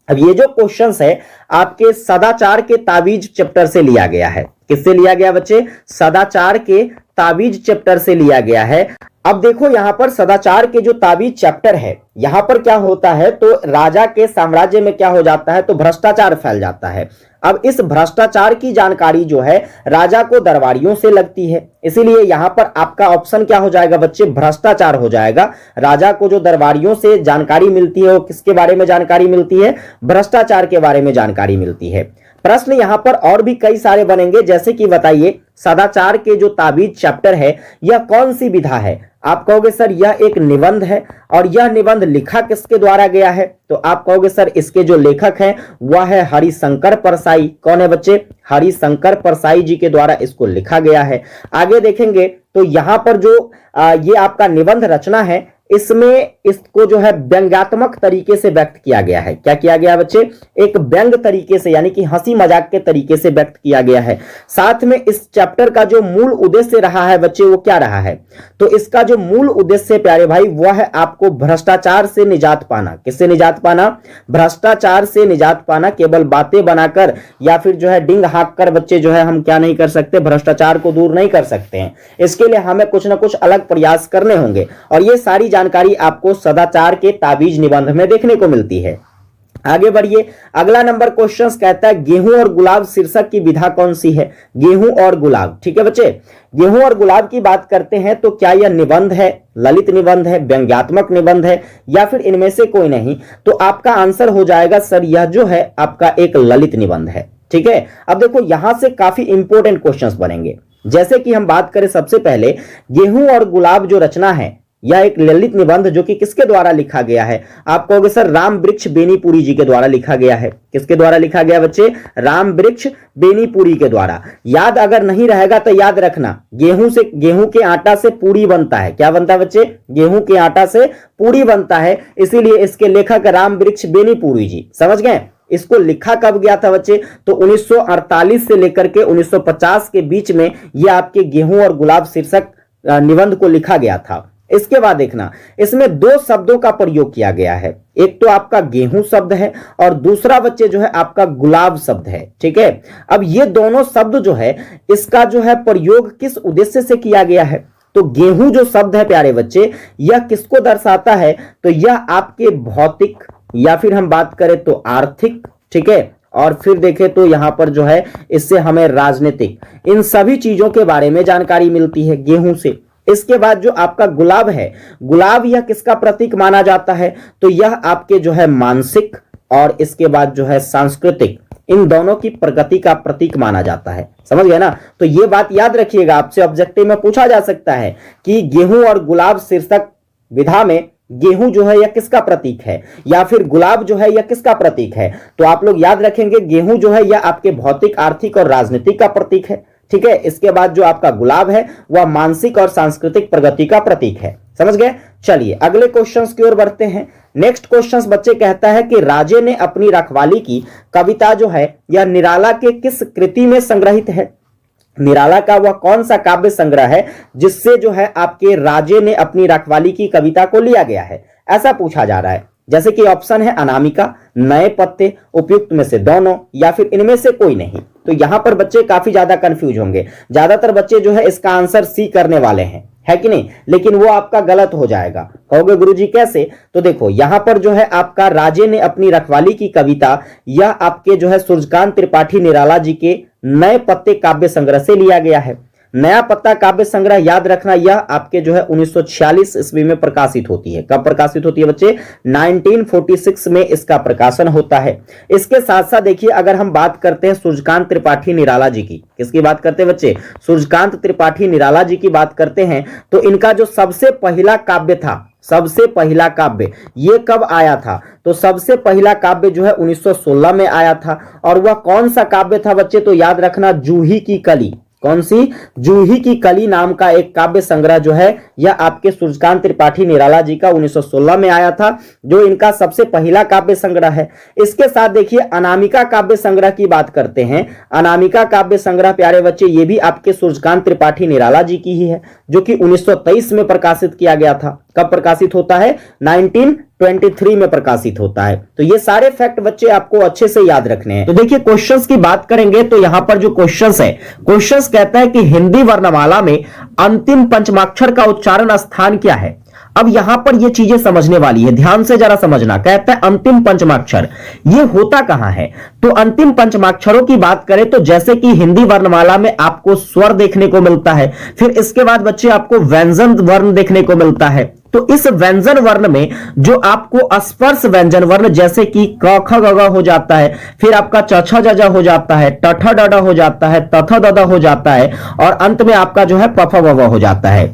अब ये जो क्वेश्चंस है आपके सदाचार के ताबीज चैप्टर से लिया गया है। किससे लिया गया बच्चे, सदाचार के ताबीज चैप्टर से लिया गया है। अब देखो यहां पर सदाचार के जो ताबीज चैप्टर है, यहां पर क्या होता है, तो राजा के साम्राज्य में क्या हो जाता है, तो भ्रष्टाचार फैल जाता है। अब इस भ्रष्टाचार की जानकारी जो है राजा को दरबारियों से लगती है, इसीलिए यहां पर आपका ऑप्शन क्या हो जाएगा बच्चे, भ्रष्टाचार हो जाएगा। राजा को जो दरबारियों से जानकारी मिलती है वो किसके बारे में जानकारी मिलती है, भ्रष्टाचार के बारे में जानकारी मिलती है। प्रश्न यहां पर और भी कई सारे बनेंगे, जैसे कि बताइए सदाचार के जो ताबीज चैप्टर है यह कौन सी विधा है। आप कहोगे सर यह एक निबंध है, और यह निबंध लिखा किसके द्वारा गया है, तो आप कहोगे सर इसके जो लेखक हैं वह है हरिशंकर परसाई। कौन है बच्चे, हरिशंकर परसाई जी के द्वारा इसको लिखा गया है। आगे देखेंगे तो यहां पर जो ये आपका निबंध रचना है, इसमें इसको जो है व्यंग्यात्मक तरीके से व्यक्त किया गया है। क्या किया गया बच्चे, एक व्यंग तरीके से, यानी कि हंसी मजाक के तरीके से व्यक्त किया गया है। साथ में इस चैप्टर का जो मूल उद्देश्य रहा है बच्चे, वो क्या रहा है, तो इसका जो मूल उद्देश्य प्यारे भाई वह है आपको भ्रष्टाचार से निजात पाना। किससे निजात पाना, भ्रष्टाचार से निजात पाना। केवल बातें बनाकर या फिर जो है डिंग हाँक कर बच्चे जो है हम क्या नहीं कर सकते, भ्रष्टाचार को दूर नहीं कर सकते हैं। इसके लिए हमें कुछ ना कुछ अलग प्रयास करने होंगे, और ये सारी जानकारी आपको सदाचार के ताबीज निबंध में देखने को मिलती है। आगे बढ़िए, अगला नंबर क्वेश्चन कहता है गेहूं और गुलाब शीर्षक की विधा कौन सी है। गेहूं और गुलाब, ठीक है बच्चे, गेहूं और गुलाब की बात करते हैं तो क्या यह निबंध है, ललित निबंध है, व्यंग्यात्मक निबंध है, या फिर इनमें से कोई नहीं। तो आपका आंसर हो जाएगा सर यह जो है आपका एक ललित निबंध है। ठीक है, अब देखो यहां से काफी इंपॉर्टेंट क्वेश्चंस बनेंगे। जैसे कि हम बात करें सबसे पहले, गेहूं और गुलाब जो रचना है यह एक ललित निबंध जो कि किसके द्वारा लिखा गया है। आप कहोगे सर राम वृक्ष बेनीपुरी जी के द्वारा लिखा गया है। किसके द्वारा लिखा गया बच्चे, राम वृक्ष बेनीपुरी के द्वारा। याद अगर नहीं रहेगा तो याद रखना, गेहूं के आटा से पूरी बनता है। क्या बनता है बच्चे, गेहूं के आटा से पूरी बनता है, इसीलिए इसके लेखक राम वृक्ष बेनीपुरी जी। समझ गए, इसको लिखा कब गया था बच्चे, तो 1948 से लेकर के 1950 के बीच में यह आपके गेहूं और गुलाब शीर्षक निबंध को लिखा गया था। इसके बाद देखना, इसमें दो शब्दों का प्रयोग किया गया है। एक तो आपका गेहूं शब्द है और दूसरा बच्चे जो है आपका गुलाब शब्द है। ठीक है, अब ये दोनों शब्द जो है इसका जो है प्रयोग किस उद्देश्य से किया गया है, तो गेहूं जो शब्द है प्यारे बच्चे यह किसको दर्शाता है, तो यह आपके भौतिक या फिर हम बात करें तो आर्थिक, ठीक है, और फिर देखें तो यहां पर जो है इससे हमें राजनीतिक, इन सभी चीजों के बारे में जानकारी मिलती है गेहूं से। इसके बाद जो आपका गुलाब है, गुलाब यह किसका प्रतीक माना जाता है? तो यह आपके जो है मानसिक और इसके बाद जो है सांस्कृतिक, इन दोनों की प्रगति का प्रतीक माना जाता है। समझ गए ना? तो ये बात याद रखिएगा, आपसे ऑब्जेक्टिव में पूछा जा सकता है कि गेहूं और गुलाब शीर्षक विधा में गेहूं जो है यह किसका प्रतीक है, या फिर गुलाब जो है यह किसका प्रतीक है? तो आप लोग याद रखेंगे गेहूं जो है यह आपके भौतिक, आर्थिक और राजनीतिक का प्रतीक है। ठीक है, इसके बाद जो आपका गुलाब है वह मानसिक और सांस्कृतिक प्रगति का प्रतीक है। समझ गए? चलिए अगले क्वेश्चंस की ओर बढ़ते हैं। नेक्स्ट क्वेश्चंस बच्चे कहता है कि राजे ने अपनी रखवाली की कविता जो है यह निराला के किस कृति में संग्रहित है? निराला का वह कौन सा काव्य संग्रह है जिससे जो है आपके राजे ने अपनी रखवाली की कविता को लिया गया है, ऐसा पूछा जा रहा है। जैसे कि ऑप्शन है अनामिका, नए पत्ते, उपयुक्त में से दोनों, या फिर इनमें से कोई नहीं। तो यहां पर बच्चे काफी ज्यादा कंफ्यूज होंगे। ज्यादातर बच्चे जो है इसका आंसर सी करने वाले हैं, है कि नहीं? लेकिन वो आपका गलत हो जाएगा। कहोगे गुरुजी कैसे? तो देखो यहां पर जो है आपका राजे ने अपनी रखवाली की कविता, यह आपके जो है सूर्यकांत त्रिपाठी निराला जी के नए पत्ते काव्य संग्रह से लिया गया है। नया पत्ता काव्य संग्रह याद रखना, यह आपके जो है 1946 ईस्वी में प्रकाशित होती है। कब प्रकाशित होती है बच्चे? 1946 में इसका प्रकाशन होता है। इसके साथ साथ देखिए अगर हम बात करते हैं सूर्यकांत त्रिपाठी निराला जी की, किसकी बात करते हैं बच्चे? सूर्यकांत त्रिपाठी निराला जी की बात करते हैं, तो इनका जो सबसे पहला काव्य था, सबसे पहला काव्य ये कब आया था? तो सबसे पहला काव्य जो है 1916 में आया था। और वह कौन सा काव्य था बच्चे? तो याद रखना जूही की कली। कौन सी? जूही की कली नाम का एक काव्य संग्रह जो है यह आपके सूर्यकांत त्रिपाठी निराला जी का 1916 में आया था, जो इनका सबसे पहला काव्य संग्रह है। इसके साथ देखिए अनामिका काव्य संग्रह की बात करते हैं। अनामिका काव्य संग्रह प्यारे बच्चे ये भी आपके सूर्यकांत त्रिपाठी निराला जी की ही है, जो कि 1923 में प्रकाशित किया गया था। कब प्रकाशित होता है? 1923 में प्रकाशित होता है। तो ये सारे फैक्ट बच्चे आपको अच्छे से याद रखने हैं। तो देखिए क्वेश्चंस की बात करेंगे तो यहां पर जो क्वेश्चंस है, क्वेश्चंस कहता है कि हिंदी वर्णमाला में अंतिम पंचमाक्षर का उच्चारण स्थान क्या है? अब यहां पर ये चीजें समझने वाली है, ध्यान से जरा समझना। कहता है अंतिम पंचमाक्षर, ये होता कहां है? तो अंतिम पंचमाक्षरों की बात करें तो जैसे कि हिंदी वर्णमाला में आपको स्वर देखने को मिलता है, फिर इसके बाद बच्चे आपको व्यंजन वर्ण देखने को मिलता है। तो इस व्यंजन वर्ण में जो आपको स्पर्श व्यंजन वर्ण जैसे कि क ख ग घ हो जाता है, फिर आपका च छ ज झ हो जाता है, ट ठ ड ढ हो जाता है, त थ द द हो जाता है, और अंत में आपका जो है प फ व व हो जाता है।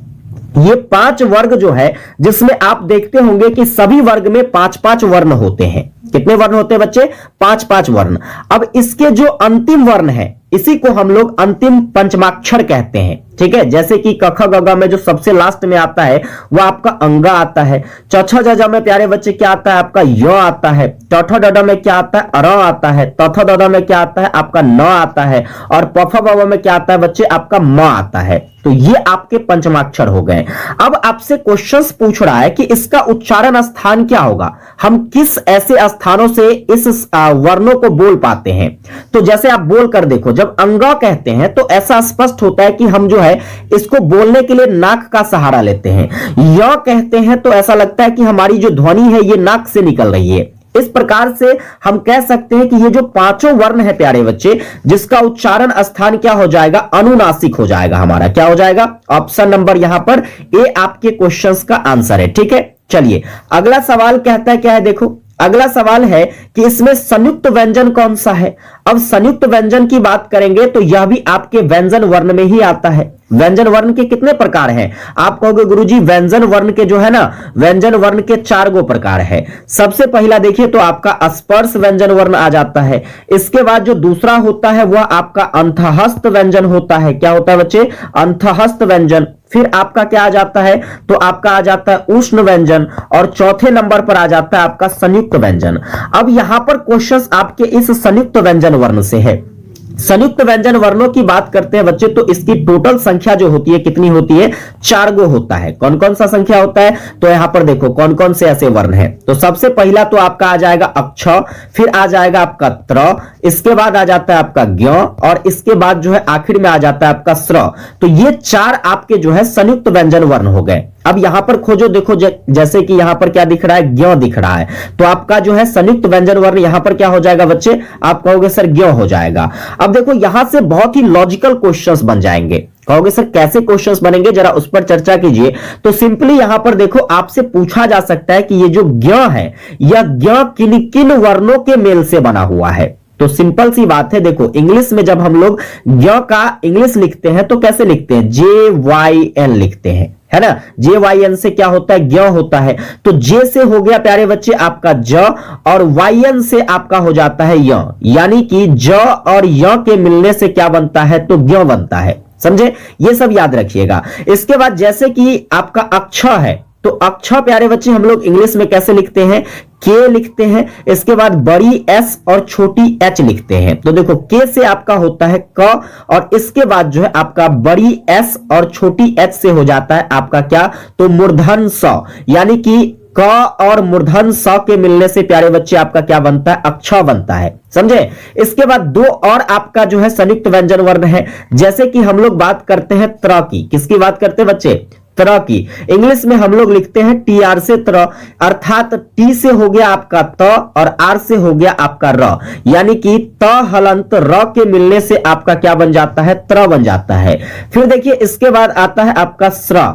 ये 5 वर्ग जो है, जिसमें आप देखते होंगे कि सभी वर्ग में 5-5 वर्ण होते हैं। कितने वर्ण होते हैं बच्चे? 5-5 वर्ण। अब इसके जो अंतिम वर्ण है, इसी को हम लोग अंतिम पंचमाक्षर कहते हैं। ठीक है, जैसे कि क ख ग घ में जो सबसे लास्ट में आता है वह आपका अंगा आता है। च छ ज झ में प्यारे बच्चे क्या आता है? आपका य आता है। ट ठ ड ढ में क्या आता है? अर आता है। त थ द द में क्या आता है? आपका न आता है। और प फ ब व में क्या आता है बच्चे? आपका म आता है। तो ये आपके पंचमाक्षर हो गए। अब आपसे क्वेश्चंस पूछ रहा है कि इसका उच्चारण स्थान क्या होगा? हम किस ऐसे स्थानों से इस वर्णों को बोल पाते हैं? तो जैसे आप बोल कर देखो, जब अंगा कहते हैं तो ऐसा स्पष्ट होता है कि हम जो है इसको बोलने के लिए नाक का सहारा लेते हैं। य कहते हैं तो ऐसा लगता है कि हमारी जो ध्वनि है ये नाक से निकल रही है। इस प्रकार से हम कह सकते हैं कि ये जो 5 वर्ण है प्यारे बच्चे, जिसका उच्चारण स्थान क्या हो जाएगा? अनुनासिक हो जाएगा हमारा। क्या हो जाएगा? ऑप्शन नंबर यहां पर ए आपके क्वेश्चंस का आंसर है। ठीक है, चलिए अगला सवाल कहता है क्या है? देखो अगला सवाल है कि इसमें संयुक्त व्यंजन कौन सा है? अब संयुक्त व्यंजन की बात करेंगे तो यह भी आपके व्यंजन वर्ण में ही आता है। व्यंजन वर्ण के कितने प्रकार हैं? आप कहोगे गुरुजी व्यंजन वर्ण के जो है ना, व्यंजन वर्ण के 4 गो प्रकार है। सबसे पहला देखिए तो आपका स्पर्श व्यंजन वर्ण आ जाता है। इसके बाद जो दूसरा होता है वह आपका अंतःस्थ व्यंजन होता है। क्या होता है बच्चे? अंतःस्थ व्यंजन। फिर आपका क्या आ जाता है? तो आपका आ जाता है उष्ण व्यंजन, और चौथे नंबर पर आ जाता है आपका संयुक्त व्यंजन। अब यहां पर क्वेश्चंस आपके इस संयुक्त व्यंजन वर्ण से है। संयुक्त व्यंजन वर्णों की बात करते हैं बच्चे तो इसकी टोटल संख्या जो होती है कितनी होती है? 4 गो होता है। कौन कौन सा संख्या होता है? तो यहां पर देखो कौन कौन से ऐसे वर्ण हैं। तो सबसे पहला तो आपका आ जाएगा अक्ष, फिर आ जाएगा आपका त्र, इसके बाद आ जाता है आपका ज्ञ, और इसके बाद जो है आखिर में आ जाता है आपका स्र। तो ये 4 आपके जो है संयुक्त व्यंजन वर्ण हो गए। अब यहां पर खोजो, देखो जैसे कि यहां पर क्या दिख रहा है? ज्ञ दिख रहा है। तो आपका जो है संयुक्त व्यंजन वर्ण यहां पर क्या हो जाएगा बच्चे? आप कहोगे सर ज्ञ हो जाएगा। अब देखो यहां से बहुत ही लॉजिकल क्वेश्चंस बन जाएंगे। कहोगे सर कैसे क्वेश्चंस बनेंगे, जरा उस पर चर्चा कीजिए। तो सिंपली यहां पर देखो आपसे पूछा जा सकता है कि ये जो ज्ञ है, यह ज्ञ किन किन वर्णों के मेल से बना हुआ है। तो सिंपल सी बात है, देखो इंग्लिश में जब हम लोग ज्ञ का इंग्लिश लिखते हैं तो कैसे लिखते हैं, JYN लिखते हैं, है ना। JYN से क्या होता है, ज्ञ होता है। तो जे से हो गया प्यारे बच्चे आपका ज, और YN से आपका हो जाता है य, यानी कि ज और य के मिलने से क्या बनता है, तो ज्ञ बनता है। समझे, ये सब याद रखिएगा। इसके बाद जैसे कि आपका अक्ष है, तो अक्ष प्यारे बच्चे हम लोग इंग्लिश में कैसे लिखते हैं, के लिखते हैं। इसके बाद बड़ी S और छोटी h लिखते हैं। तो देखो के से आपका होता है क, और इसके बाद जो है आपका बड़ी S और छोटी h से हो जाता है आपका क्या, तो मूर्धन स, यानी कि क और मूर्धन स के मिलने से प्यारे बच्चे आपका क्या बनता है, अक्ष बनता है। समझे। इसके बाद दो और आपका जो है संयुक्त व्यंजन वर्ण है, जैसे कि हम लोग बात करते हैं त्र की। किसकी बात करते हैं बच्चे, त्र की। इंग्लिश में हम लोग लिखते हैं TR से त्र, अर्थात T से हो गया आपका त और R से हो गया आपका र, यानी कि त हलंत र के मिलने से आपका क्या बन जाता है, त्र बन जाता है। फिर देखिए इसके बाद आता है आपका स्र।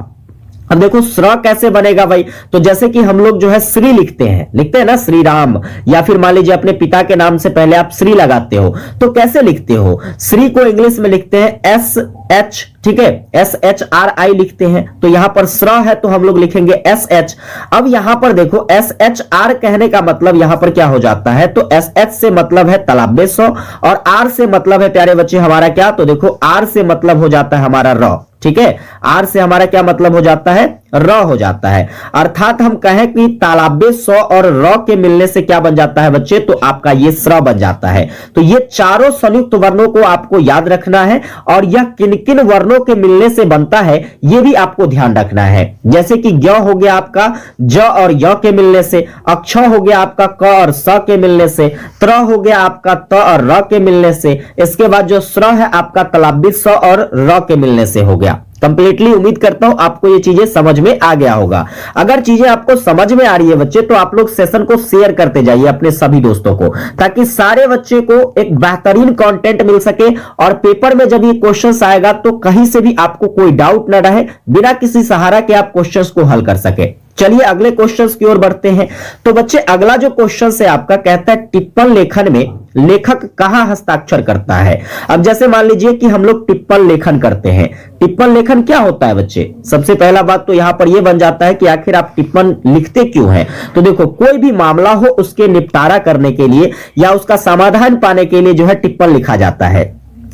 अब देखो स्र कैसे बनेगा भाई, तो जैसे कि हम लोग जो है श्री लिखते हैं ना, श्री राम, या फिर मान लीजिए अपने पिता के नाम से पहले आप श्री लगाते हो, तो कैसे लिखते हो, श्री को इंग्लिश में लिखते हैं SH, ठीक है, SHRI लिखते हैं। तो यहां पर स्र है तो हम लोग लिखेंगे SH। अब यहां पर देखो SHR कहने का मतलब यहां पर क्या हो जाता है, तो SH से मतलब है तालाब्य स, और R से मतलब है प्यारे बच्चे हमारा क्या, तो देखो R से मतलब हो जाता है हमारा र, ठीक है। R से हमारा क्या मतलब हो जाता है, र हो जाता है। अर्थात हम कहें कि तालाब्य स और र के मिलने से क्या बन जाता है बच्चे, तो आपका ये स्र बन जाता है। तो ये चारों संयुक्त वर्णों को आपको याद रखना है, और यह किन किन वर्णों के मिलने से बनता है ये भी आपको ध्यान रखना है। जैसे कि ज्ञ हो गया आपका ज और य के मिलने से, अक्ष हो गया आपका क और स के मिलने से, त्र हो गया आपका त और र के मिलने से, इसके बाद जो स्र है आपका तालाब्य स और र के मिलने से हो गया। कंप्लीटली उम्मीद करता हूं आपको ये चीजें समझ में आ गया होगा। अगर चीजें आपको समझ में आ रही है बच्चे, तो आप लोग सेशन को शेयर करते जाइए अपने सभी दोस्तों को, ताकि सारे बच्चे को एक बेहतरीन कंटेंट मिल सके, और पेपर में जब ये क्वेश्चंस आएगा तो कहीं से भी आपको कोई डाउट न रहे, बिना किसी सहारा के आप क्वेश्चंस को हल कर सके। चलिए अगले क्वेश्चंस की ओर बढ़ते हैं। तो बच्चे अगला जो क्वेश्चन है आपका कहता है टिप्पण लेखन में लेखक कहां हस्ताक्षर करता है। अब जैसे मान लीजिए कि हम लोग टिप्पण लेखन करते हैं। टिप्पण लेखन क्या होता है बच्चे, सबसे पहला बात तो यहां पर यह बन जाता है कि आखिर आप टिप्पण लिखते क्यों हैं। तो देखो कोई भी मामला हो उसके निपटारा करने के लिए या उसका समाधान पाने के लिए जो है टिप्पण लिखा जाता है।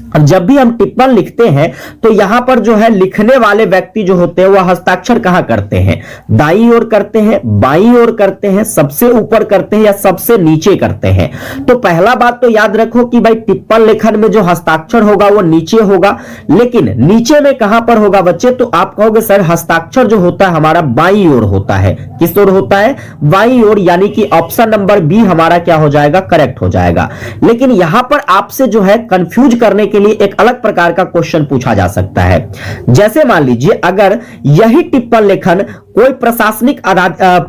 अब जब भी हम टिप्पण लिखते हैं तो यहां पर जो है लिखने वाले व्यक्ति जो होते हैं वह हस्ताक्षर कहां करते हैं, दाईं ओर करते हैं, बाईं ओर करते हैं, सबसे ऊपर करते हैं या सबसे नीचे करते हैं। तो पहला बात तो याद रखो कि भाई टिप्पण लेखन में जो हस्ताक्षर होगा वो नीचे होगा, लेकिन नीचे में कहां पर होगा बच्चे, तो आप कहोगे सर हस्ताक्षर जो होता है हमारा बाईं ओर होता है। किस ओर होता है, बाईं ओर, यानी कि ऑप्शन नंबर बी हमारा क्या हो जाएगा, करेक्ट हो जाएगा। लेकिन यहां पर आपसे जो है कंफ्यूज करने के लिए एक अलग प्रकार का क्वेश्चन पूछा जा सकता है। जैसे मान लीजिए अगर यही टिप्पण लेखन कोई प्रशासनिक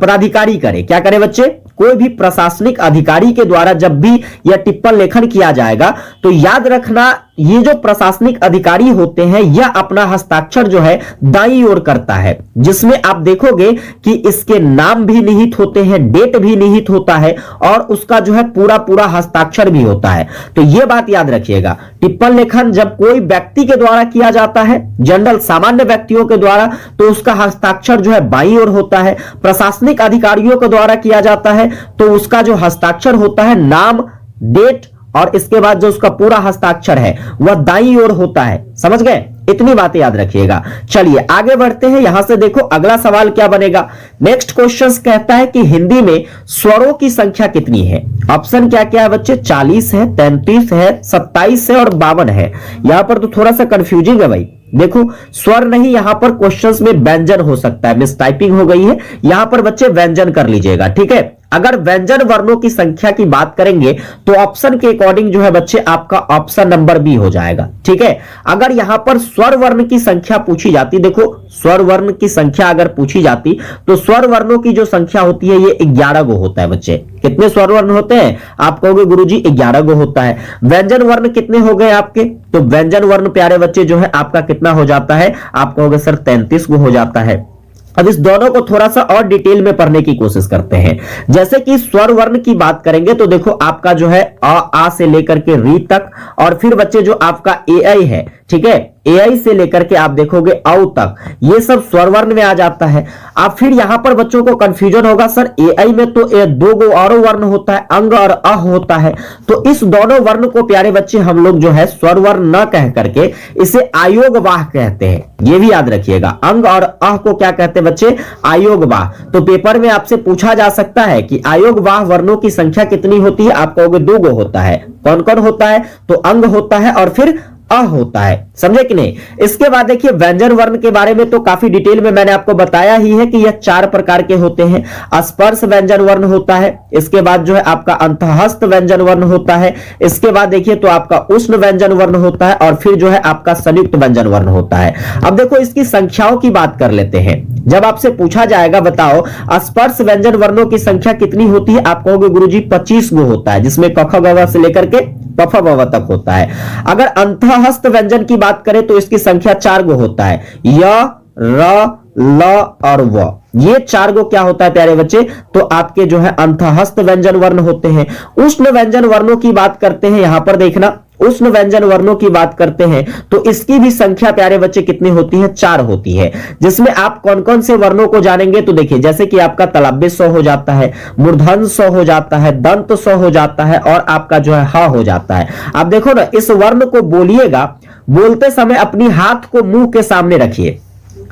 पदाधिकारी करे, क्या करे बच्चे, कोई भी प्रशासनिक अधिकारी के द्वारा जब भी यह टिप्पण लेखन किया जाएगा तो याद रखना ये जो प्रशासनिक अधिकारी होते हैं यह अपना हस्ताक्षर जो है दाईं ओर करता है, जिसमें आप देखोगे कि इसके नाम भी निहित होते हैं, डेट भी निहित होता है, और उसका जो है पूरा पूरा हस्ताक्षर भी होता है। तो यह बात याद रखिएगा, टिप्पण लेखन जब कोई व्यक्ति के द्वारा किया जाता है, जनरल सामान्य व्यक्तियों के द्वारा, तो उसका हस्ताक्षर जो है बाईं ओर होता है। प्रशासनिक अधिकारियों के द्वारा किया जाता है तो उसका जो हस्ताक्षर होता है, नाम, डेट और इसके बाद जो उसका पूरा हस्ताक्षर है वह दाईं ओर होता है। समझ गए, इतनी बातें याद रखिएगा। चलिए आगे बढ़ते हैं। यहां से देखो अगला सवाल क्या बनेगा। नेक्स्ट क्वेश्चन कहता है कि हिंदी में स्वरों की संख्या कितनी है। ऑप्शन क्या क्या है बच्चे, 40 है, 33 है, 27 है और 52 है। यहां पर तो थोड़ा सा कंफ्यूजिंग है भाई। देखो स्वर नहीं, यहां पर क्वेश्चंस में व्यंजन हो सकता है, मिस टाइपिंग हो गई है, यहां पर बच्चे व्यंजन कर लीजिएगा, ठीक है। अगर व्यंजन वर्णों की संख्या की बात करेंगे तो ऑप्शन के अकॉर्डिंग जो है बच्चे आपका ऑप्शन नंबर बी हो जाएगा। ठीक है, अगर यहां पर स्वर वर्ण की संख्या पूछी जाती, देखो स्वर वर्ण की संख्या अगर पूछी जाती तो स्वर वर्णों की जो संख्या होती है ये 11 गो होता है बच्चे। कितने स्वर वर्ण होते हैं? आप कहोगे गुरुजी 11 गो होता है। व्यंजन वर्ण कितने हो गए आपके? तो व्यंजन वर्ण प्यारे बच्चे जो है आपका कितना हो जाता है? आप कहोगे सर 33 गो हो जाता है। अब इस दोनों को थोड़ा सा और डिटेल में पढ़ने की कोशिश करते हैं। जैसे कि स्वर वर्ण की बात करेंगे तो देखो आपका जो है आ से लेकर के री तक, और फिर बच्चे जो आपका ए आई है, ठीक है, ए आई से लेकर के आप देखोगे औ तक, ये सब स्वर वर्ण में आ जाता है। अब फिर यहां पर बच्चों को कंफ्यूजन होगा, सर ए आई में तो 2 गो और वर्ण होता है, अंग और अ होता है, तो इस दोनों वर्ण को प्यारे बच्चे हम लोग जो है स्वर वर्ण न कह करके इसे आयोगवाह कहते हैं। ये भी याद रखिएगा, अंग और अ को क्या कहते हैं बच्चे? आयोगवाह। तो पेपर में आपसे पूछा जा सकता है कि आयोगवाह वर्णों की संख्या कितनी होती है? आप कहोगे 2 गो होता है। कौन कौन होता है? तो अंग होता है और फिर अ होता है, समझे कि नहीं? इसके बाद देखिए व्यंजन वर्ण के बारे में तो काफी डिटेल में मैंने आपको बताया ही है कि यह 4 प्रकार के होते हैं। स्पर्श व्यंजन वर्ण होता है, इसके बाद जो है आपका अंतःस्थ व्यंजन वर्ण होता है, इसके बाद देखिए तो आपका उष्ण व्यंजन वर्ण होता है, और फिर जो है आपका संयुक्त व्यंजन वर्ण होता है। अब देखो इसकी संख्याओं की बात कर लेते हैं। जब आपसे पूछा जाएगा बताओ स्पर्श व्यंजन वर्णों की संख्या कितनी होती है? आप कहोगे गुरुजी 25 गो होता है, जिसमें क ख ग घ से लेकर के प फ ब व तक होता है। अगर अंतःस्थ व्यंजन की बात करें तो इसकी संख्या 4 गो होता है, य र ल और व। ये 4 गो क्या होता है प्यारे बच्चे? तो आपके जो है अंतःस्थ व्यंजन वर्ण होते हैं। उष्ण व्यंजन वर्णों की बात करते हैं, यहां पर देखना उष्ण व्यंजन वर्णों की बात करते हैं तो इसकी भी संख्या प्यारे बच्चे कितनी होती है? 4 होती है, जिसमें आप कौन कौन से वर्णों को जानेंगे तो देखिए जैसे कि आपका तलव्य स हो जाता है, मूर्धन्य स हो जाता है, दंत स हो जाता है, और आपका जो है ह हो जाता है। आप देखो ना, इस वर्ण को बोलिएगा, बोलते समय अपनी हाथ को मुंह के सामने रखिए,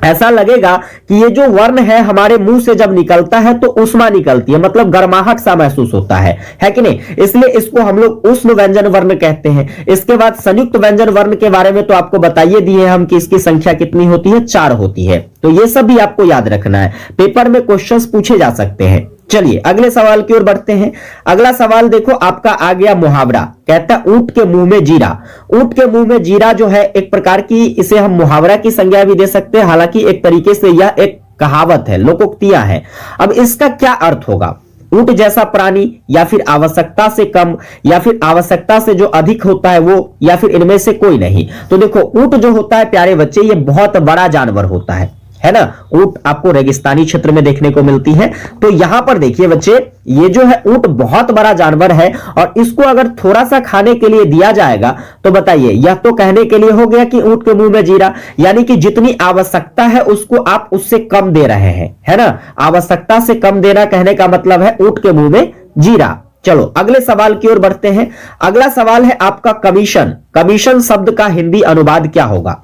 ऐसा लगेगा कि ये जो वर्ण है हमारे मुंह से जब निकलता है तो उष्मा निकलती है, मतलब गर्माहट सा महसूस होता है कि नहीं? इसलिए इसको हम लोग उष्ण व्यंजन वर्ण कहते हैं। इसके बाद संयुक्त व्यंजन वर्ण के बारे में तो आपको बताइए दिए हम कि इसकी संख्या कितनी होती है? 4 होती है। तो ये सब भी आपको याद रखना है, पेपर में क्वेश्चंस पूछे जा सकते हैं। चलिए अगले सवाल की ओर बढ़ते हैं। अगला सवाल देखो आपका आ गया मुहावरा, कहता है ऊंट के मुंह में जीरा। ऊंट के मुंह में जीरा जो है एक प्रकार की, इसे हम मुहावरा की संज्ञा भी दे सकते हैं, हालांकि एक तरीके से यह एक कहावत है, लोकोक्तियां है। अब इसका क्या अर्थ होगा? ऊंट जैसा प्राणी, या फिर आवश्यकता से कम, या फिर आवश्यकता से जो अधिक होता है वो, या फिर इनमें से कोई नहीं। तो देखो ऊंट जो होता है प्यारे बच्चे ये बहुत बड़ा जानवर होता है ना? ऊंट आपको रेगिस्तानी क्षेत्र में देखने को मिलती है। तो यहां पर देखिए बच्चे ये जो है ऊंट बहुत बड़ा जानवर है, और इसको अगर थोड़ा सा खाने के लिए दिया जाएगा तो बताइए, यह तो कहने के लिए हो गया कि ऊंट के मुंह में जीरा, यानी कि जितनी आवश्यकता है उसको आप उससे कम दे रहे हैं, है ना? आवश्यकता से कम देना कहने का मतलब है ऊंट के मुंह में जीरा। चलो अगले सवाल की ओर बढ़ते हैं। अगला सवाल है आपका कमीशन। कमीशन शब्द का हिंदी अनुवाद क्या होगा?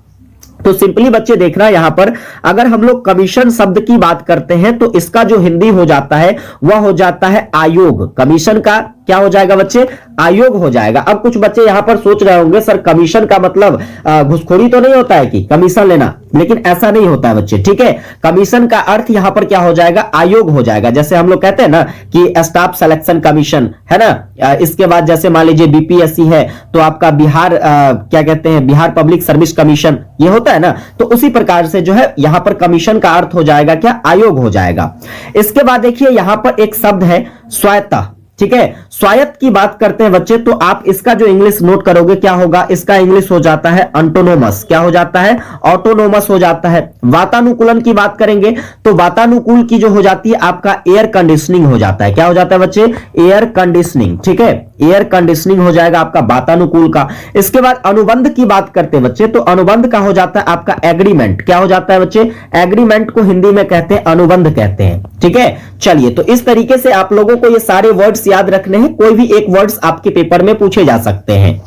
तो सिंपली बच्चे देखना, यहां पर अगर हम लोग कमीशन शब्द की बात करते हैं तो इसका जो हिंदी हो जाता है वह हो जाता है आयोग। कमीशन का क्या हो जाएगा बच्चे? आयोग हो जाएगा। अब कुछ बच्चे यहां पर सोच रहे होंगे सर कमीशन का मतलब घुसखोरी तो नहीं होता है कि कमीशन लेना, लेकिन ऐसा नहीं होता है बच्चे, ठीक है? कमीशन का अर्थ यहां पर क्या हो जाएगा? आयोग हो जाएगा। जैसे हम लोग कहते हैं ना कि स्टाफ सिलेक्शन कमीशन, है ना? इसके बाद जैसे मान लीजिए बीपीएससी है तो आपका बिहार क्या कहते हैं, बिहार पब्लिक सर्विस कमीशन, ये होता है ना? तो उसी प्रकार से जो है यहां पर कमीशन का अर्थ हो जाएगा क्या? आयोग हो जाएगा। इसके बाद देखिए यहां पर एक शब्द है स्वायत्ता, ठीक है? स्वायत्त की बात करते हैं बच्चे तो आप इसका जो इंग्लिश नोट करोगे क्या होगा? इसका इंग्लिश हो जाता है ऑटोनोमस। क्या हो जाता है? ऑटोनोमस हो जाता है। वातानुकूलन की बात करेंगे तो वातानुकूल की जो हो जाती है आपका एयर कंडीशनिंग हो जाता है। क्या हो जाता है बच्चे? एयर कंडीशनिंग, ठीक है? एयर कंडीशनिंग हो जाएगा आपका वातानुकूल का। इसके बाद अनुबंध की बात करते हैं बच्चे तो अनुबंध का हो जाता है आपका एग्रीमेंट। क्या हो जाता है बच्चे? एग्रीमेंट को हिंदी में कहते हैं अनुबंध कहते हैं, ठीक है? चलिए तो इस तरीके से आप लोगों को ये सारे वर्ड्स याद रखने हैं, कोई भी एक वर्ड्स आपके पेपर में पूछे जा सकते हैं।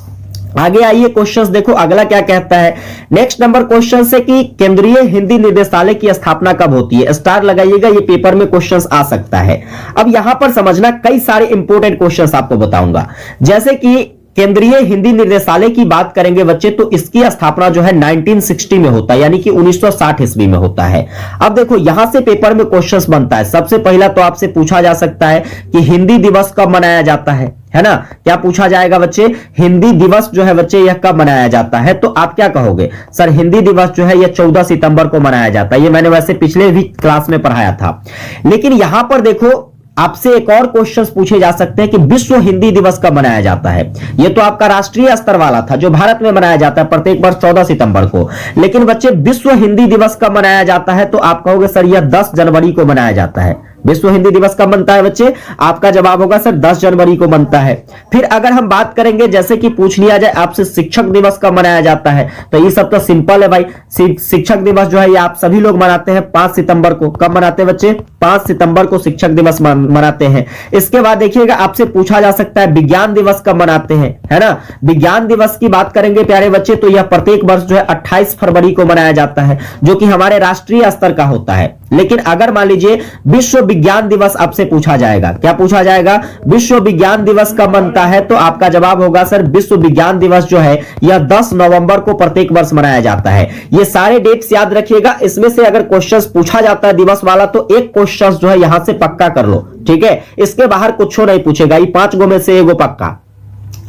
आगे आइए क्वेश्चंस देखो अगला क्या कहता है। नेक्स्ट नंबर क्वेश्चन है कि केंद्रीय हिंदी निर्देशालय की स्थापना कब होती है? स्टार लगाइएगा, ये पेपर में क्वेश्चंस आ सकता है। अब यहां पर समझना, कई सारे इंपॉर्टेंट क्वेश्चंस आपको बताऊंगा, जैसे कि केंद्रीय हिंदी निर्देशालय की बात करेंगे बच्चे तो इसकी स्थापना जो है 1960 में होता है, यानी कि 1960 ईस्वी में होता है। अब देखो यहां से पेपर में क्वेश्चंस बनता है। सबसे पहला तो आपसे पूछा जा सकता है कि हिंदी दिवस कब मनाया जाता है ना? क्या पूछा जाएगा बच्चे? हिंदी दिवस जो है बच्चे यह कब मनाया जाता है? तो आप क्या कहोगे? सर हिंदी दिवस जो है यह 14 सितंबर को मनाया जाता है। ये मैंने वैसे पिछले भी क्लास में पढ़ाया था। लेकिन यहां पर देखो आपसे एक और क्वेश्चन पूछे जा सकते हैं कि विश्व हिंदी दिवस कब मनाया जाता है। यह तो आपका राष्ट्रीय स्तर वाला था जो भारत में मनाया जाता है प्रत्येक वर्ष 14 सितंबर को। लेकिन बच्चे विश्व हिंदी दिवस कब मनाया जाता है? तो आप कहोगे सर यह 10 जनवरी को मनाया जाता है। विश्व हिंदी दिवस कब बनता है बच्चे? आपका जवाब होगा सर 10 जनवरी को बनता है। फिर अगर हम बात करेंगे जैसे कि पूछ लिया जाए आपसे शिक्षक दिवस कब मनाया जाता है, तो ये सब तो सिंपल है भाई। शिक्षक दिवस जो है ये आप सभी लोग मनाते हैं 5 सितंबर को। कब मनाते हैं बच्चे? 5 सितंबर को शिक्षक दिवस मनाते हैं। इसके बाद देखिएगा आपसे पूछा जा सकता है विज्ञान दिवस कब मनाते हैं, है ना? विज्ञान दिवस की बात करेंगे प्यारे बच्चे तो यह प्रत्येक वर्ष जो है 28 फरवरी को मनाया जाता है, जो कि हमारे राष्ट्रीय स्तर का होता है। लेकिन अगर मान लीजिए विश्व विज्ञान दिवस आपसे पूछा जाएगा, क्या पूछा जाएगा? विश्व विज्ञान दिवस कब बनता है? तो आपका जवाब होगा सर विश्व विज्ञान दिवस जो है यह 10 नवंबर को प्रत्येक वर्ष मनाया जाता है। ये सारे डेट्स याद रखिएगा। इसमें से अगर क्वेश्चंस पूछा जाता है दिवस वाला तो एक क्वेश्चन जो है यहां से पक्का कर लो, ठीक है? इसके बाहर कुछ नहीं पूछेगा, ये 5 गो में से एगो पक्का।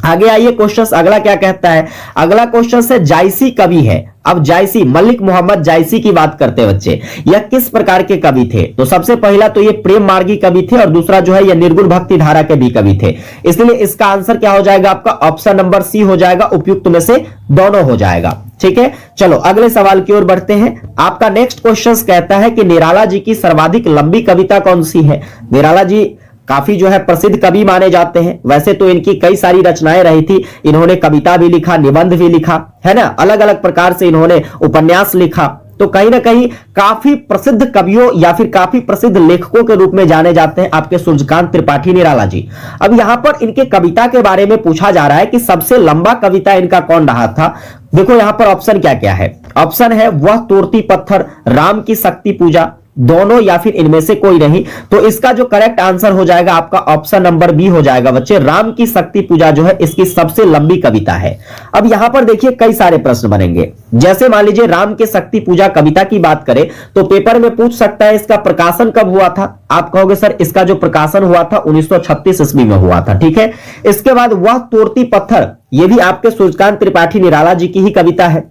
आगे आइए क्वेश्चन अगला क्या कहता है। अगला क्वेश्चन है जायसी कवि है। अब जायसी मलिक मोहम्मद जायसी की बात करते हैं बच्चे, यह किस प्रकार के कवि थे? तो सबसे पहला तो ये प्रेम मार्गी कवि थे और दूसरा जो है यह निर्गुण भक्ति धारा के भी कवि थे। इसलिए इसका आंसर क्या हो जाएगा आपका? ऑप्शन नंबर सी हो जाएगा। उपयुक्त में से दोनों हो जाएगा, ठीक है। चलो अगले सवाल की ओर बढ़ते हैं। आपका नेक्स्ट क्वेश्चन कहता है कि निराला जी की सर्वाधिक लंबी कविता कौन सी है? निराला जी काफी जो है प्रसिद्ध कवि माने जाते हैं। वैसे तो इनकी कई सारी रचनाएं रही थी, इन्होंने कविता भी लिखा, निबंध भी लिखा, है ना? अलग अलग प्रकार से इन्होंने उपन्यास लिखा। तो कहीं ना कहीं काफी प्रसिद्ध कवियों या फिर काफी प्रसिद्ध लेखकों के रूप में जाने जाते हैं आपके सूर्यकांत त्रिपाठी निराला जी। अब यहां पर इनके कविता के बारे में पूछा जा रहा है कि सबसे लंबा कविता इनका कौन रहा था। देखो यहां पर ऑप्शन क्या क्या है। ऑप्शन है वह तोड़ती पत्थर, राम की शक्ति पूजा, दोनों या फिर इनमें से कोई नहीं। तो इसका जो करेक्ट आंसर हो जाएगा आपका ऑप्शन नंबर बी हो जाएगा बच्चे। राम की शक्ति पूजा जो है इसकी सबसे लंबी कविता है। अब यहां पर देखिए कई सारे प्रश्न बनेंगे। जैसे मान लीजिए राम की शक्ति पूजा कविता की बात करें तो पेपर में पूछ सकता है इसका प्रकाशन कब हुआ था। आप कहोगे सर इसका जो प्रकाशन हुआ था 1936 ईस्वी में हुआ था, ठीक है। इसके बाद वह तोड़ती पत्थर, यह भी आपके सूर्यकांत त्रिपाठी निराला जी की ही कविता है।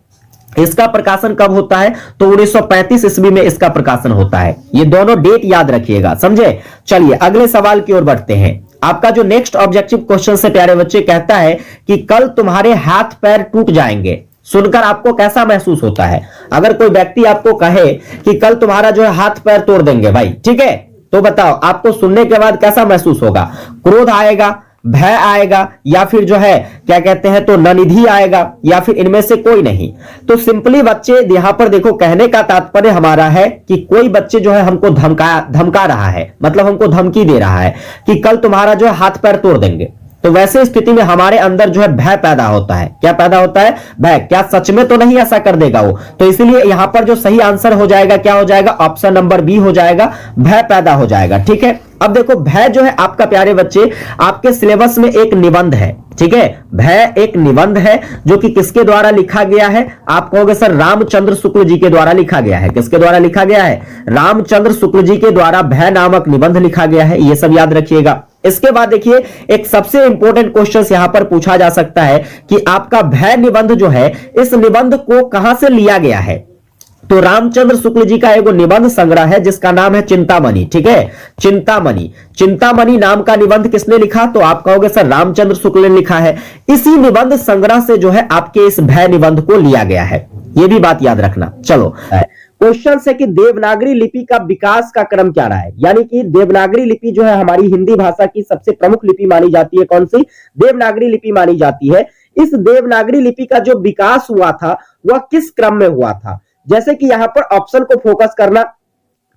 इसका प्रकाशन कब होता है? तो 1935 ईस्वी में इसका प्रकाशन होता है। ये दोनों डेट याद रखिएगा, समझे। चलिए अगले सवाल की ओर बढ़ते हैं। आपका जो नेक्स्ट ऑब्जेक्टिव क्वेश्चन से प्यारे बच्चे कहता है कि कल तुम्हारे हाथ पैर टूट जाएंगे। सुनकर आपको कैसा महसूस होता है? अगर कोई व्यक्ति आपको कहे कि कल तुम्हारा जो है हाथ पैर तोड़ देंगे भाई, ठीक है, तो बताओ आपको सुनने के बाद कैसा महसूस होगा? क्रोध आएगा, भय आएगा, या फिर जो है क्या कहते हैं तो ननिधि आएगा, या फिर इनमें से कोई नहीं? तो सिंपली बच्चे यहां पर देखो कहने का तात्पर्य हमारा है कि कोई बच्चे जो है हमको धमका रहा है, मतलब हमको धमकी दे रहा है कि कल तुम्हारा जो है हाथ पैर तोड़ देंगे। तो वैसे स्थिति में हमारे अंदर जो है भय पैदा होता है। क्या पैदा होता है? भय। क्या सच में तो नहीं ऐसा कर देगा वो? तो इसीलिए यहां पर जो सही आंसर हो जाएगा क्या हो जाएगा? ऑप्शन नंबर बी हो जाएगा, भय पैदा हो जाएगा, ठीक है। अब देखो भय जो है आपका प्यारे बच्चे आपके सिलेबस में एक निबंध है, ठीक है। भय एक निबंध है जो कि किसके द्वारा लिखा गया है? आप कहोगे सर रामचंद्र शुक्ल जी के द्वारा लिखा गया है। किसके द्वारा लिखा गया है? रामचंद्र शुक्ल जी के द्वारा भय नामक निबंध लिखा गया है। ये सब याद रखिएगा। इसके बाद देखिए एक सबसे इंपॉर्टेंट क्वेश्चन यहां पर पूछा जा सकता है कि आपका भय निबंध जो है इस निबंध को कहां से लिया गया है? तो रामचंद्र शुक्ल जी का एक निबंध संग्रह है जिसका नाम है चिंतामणि, ठीक है। चिंतामणि नाम का निबंध किसने लिखा? तो आप कहोगे सर रामचंद्र शुक्ल ने लिखा है। इसी निबंध संग्रह से जो है आपके इस भय निबंध को लिया गया है। यह भी बात याद रखना। चलो क्वेश्चन है कि देवनागरी लिपि का विकास का क्रम क्या रहा है? यानी कि देवनागरी लिपि जो है हमारी हिंदी भाषा की सबसे प्रमुख लिपि मानी जाती है। कौन सी? देवनागरी लिपि मानी जाती है। इस देवनागरी लिपि का जो विकास हुआ था वह किस क्रम में हुआ था? जैसे कि यहां पर ऑप्शन को फोकस करना।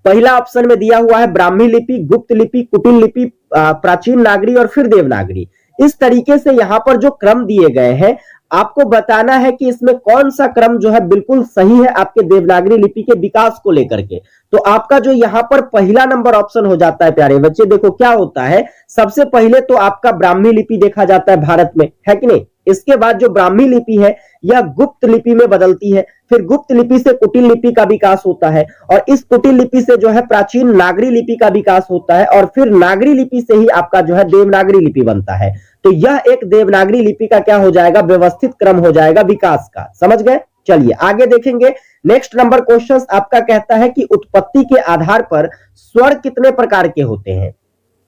पहला ऑप्शन में दिया हुआ है ब्राह्मी लिपि, गुप्त लिपि, कुटिल लिपि, प्राचीन नागरी और फिर देवनागरी। इस तरीके से यहां पर जो क्रम दिए गए हैं आपको बताना है कि इसमें कौन सा क्रम जो है बिल्कुल सही है आपके देवनागरी लिपि के विकास को लेकर के। तो आपका जो यहां पर पहला नंबर ऑप्शन हो जाता है प्यारे बच्चे। देखो क्या होता है, सबसे पहले तो आपका ब्राह्मी लिपि देखा जाता है भारत में, है कि नहीं? इसके बाद जो ब्राह्मी लिपि है यह गुप्त लिपि में बदलती है, फिर गुप्त लिपि से कुटिल लिपि का विकास होता है और इस कुटिल लिपि से जो है प्राचीन नागरी लिपि का विकास होता है और फिर नागरी लिपि से ही आपका जो है देवनागरी लिपि बनता है। तो यह एक देवनागरी लिपि का क्या हो जाएगा, व्यवस्थित क्रम हो जाएगा विकास का। समझ गए? चलिए आगे देखेंगे। नेक्स्ट नंबर क्वेश्चन आपका कहता है कि उत्पत्ति के आधार पर स्वर कितने प्रकार के होते हैं।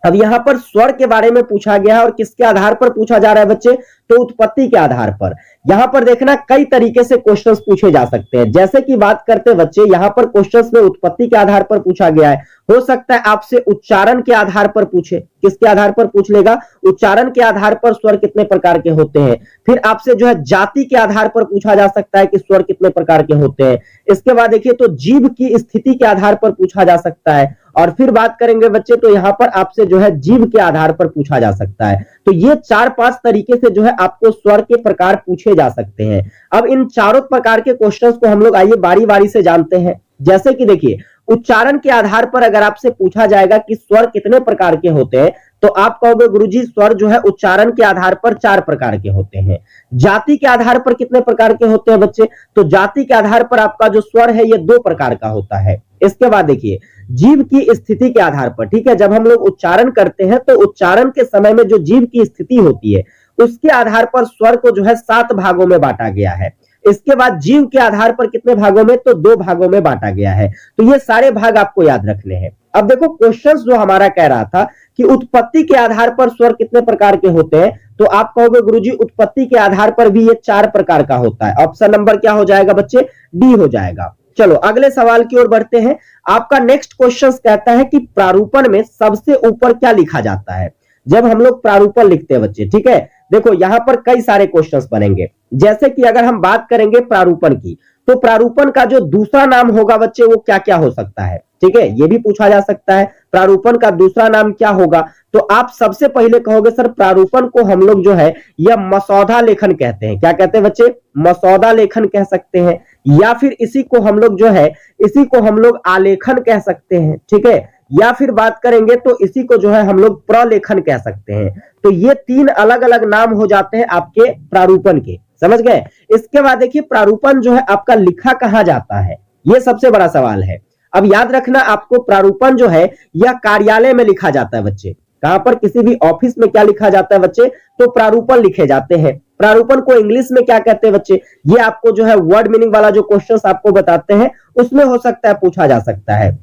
अब यहां पर स्वर के बारे में पूछा गया है और किसके आधार पर पूछा जा रहा है बच्चे, तो उत्पत्ति के आधार पर। यहां पर देखना कई तरीके से क्वेश्चंस पूछे जा सकते हैं। जैसे कि बात करते बच्चे, यहां पर क्वेश्चंस में उत्पत्ति के आधार पर पूछा गया है। हो सकता है आपसे उच्चारण के आधार पर पूछे। किसके आधार पर पूछ लेगा, उच्चारण के आधार पर स्वर कितने प्रकार के होते हैं। फिर आपसे जो है जाति के आधार पर पूछा जा सकता है कि स्वर कितने प्रकार के होते हैं। इसके बाद देखिए तो जीव की स्थिति के आधार पर पूछा जा सकता है और फिर बात करेंगे बच्चे तो यहां पर आपसे जो है जीव के आधार पर पूछा जा सकता है। तो ये 4-5 तरीके से जो है आपको स्वर के प्रकार पूछे जा सकते हैं। अब इन चारों प्रकार के क्वेश्चंस को हम लोग आइए बारी बारी से जानते हैं। जैसे कि देखिए उच्चारण के आधार पर अगर आपसे पूछा जाएगा कि स्वर कितने प्रकार के होते हैं तो आप कहोगे गुरुजी स्वर जो है उच्चारण के आधार पर 4 प्रकार के होते हैं। जाति के आधार पर कितने प्रकार के होते हैं बच्चे, तो जाति के आधार पर आपका जो स्वर है ये 2 प्रकार का होता है। इसके बाद देखिए जीव की स्थिति के आधार पर, ठीक है, जब हम लोग उच्चारण करते हैं तो उच्चारण के समय में जो जीव की स्थिति होती है उसके आधार पर स्वर को जो है 7 भागों में बांटा गया है। इसके बाद जीव के आधार पर कितने भागों में, तो 2 भागों में बांटा गया है। तो ये सारे भाग आपको याद रखने हैं। अब देखो क्वेश्चंस जो हमारा कह रहा था कि उत्पत्ति के आधार पर स्वर कितने प्रकार के होते हैं, तो आप कहोगे गुरुजी उत्पत्ति के आधार पर भी ये 4 प्रकार का होता है। ऑप्शन नंबर क्या हो जाएगा बच्चे, डी हो जाएगा। चलो अगले सवाल की ओर बढ़ते हैं। आपका नेक्स्ट क्वेश्चन कहता है कि प्रारूपण में सबसे ऊपर क्या लिखा जाता है। जब हम लोग प्रारूपण लिखते हैं बच्चे, ठीक है, देखो यहां पर कई सारे क्वेश्चंस बनेंगे। जैसे कि अगर हम बात करेंगे प्रारूपण की, तो प्रारूपण का जो दूसरा नाम होगा बच्चे वो क्या क्या हो सकता है, ठीक है, ये भी पूछा जा सकता है। प्रारूपण का दूसरा नाम क्या होगा, तो आप सबसे पहले कहोगे सर प्रारूपण को हम लोग जो है यह मसौदा लेखन कहते हैं। क्या कहते हैं बच्चे, मसौदा लेखन कह सकते हैं, या फिर इसी को हम लोग जो है इसी को हम लोग आलेखन कह सकते हैं, ठीक है, या फिर बात करेंगे तो इसी को जो है हम लोग प्रलेखन कह सकते हैं। तो ये 3 अलग अलग नाम हो जाते हैं आपके प्रारूपण के। समझ गए? इसके बाद देखिए प्रारूपण जो है आपका लिखा कहां जाता है, ये सबसे बड़ा सवाल है। अब याद रखना आपको प्रारूपण जो है यह कार्यालय में लिखा जाता है बच्चे। कहां पर, किसी भी ऑफिस में क्या लिखा जाता है बच्चे, तो प्रारूपण लिखे जाते हैं। प्रारूपण को इंग्लिश में क्या कहते हैं बच्चे, ये आपको जो है वर्ड मीनिंग वाला जो क्वेश्चंस आपको बताते हैं उसमें हो सकता है पूछा जा सकता है।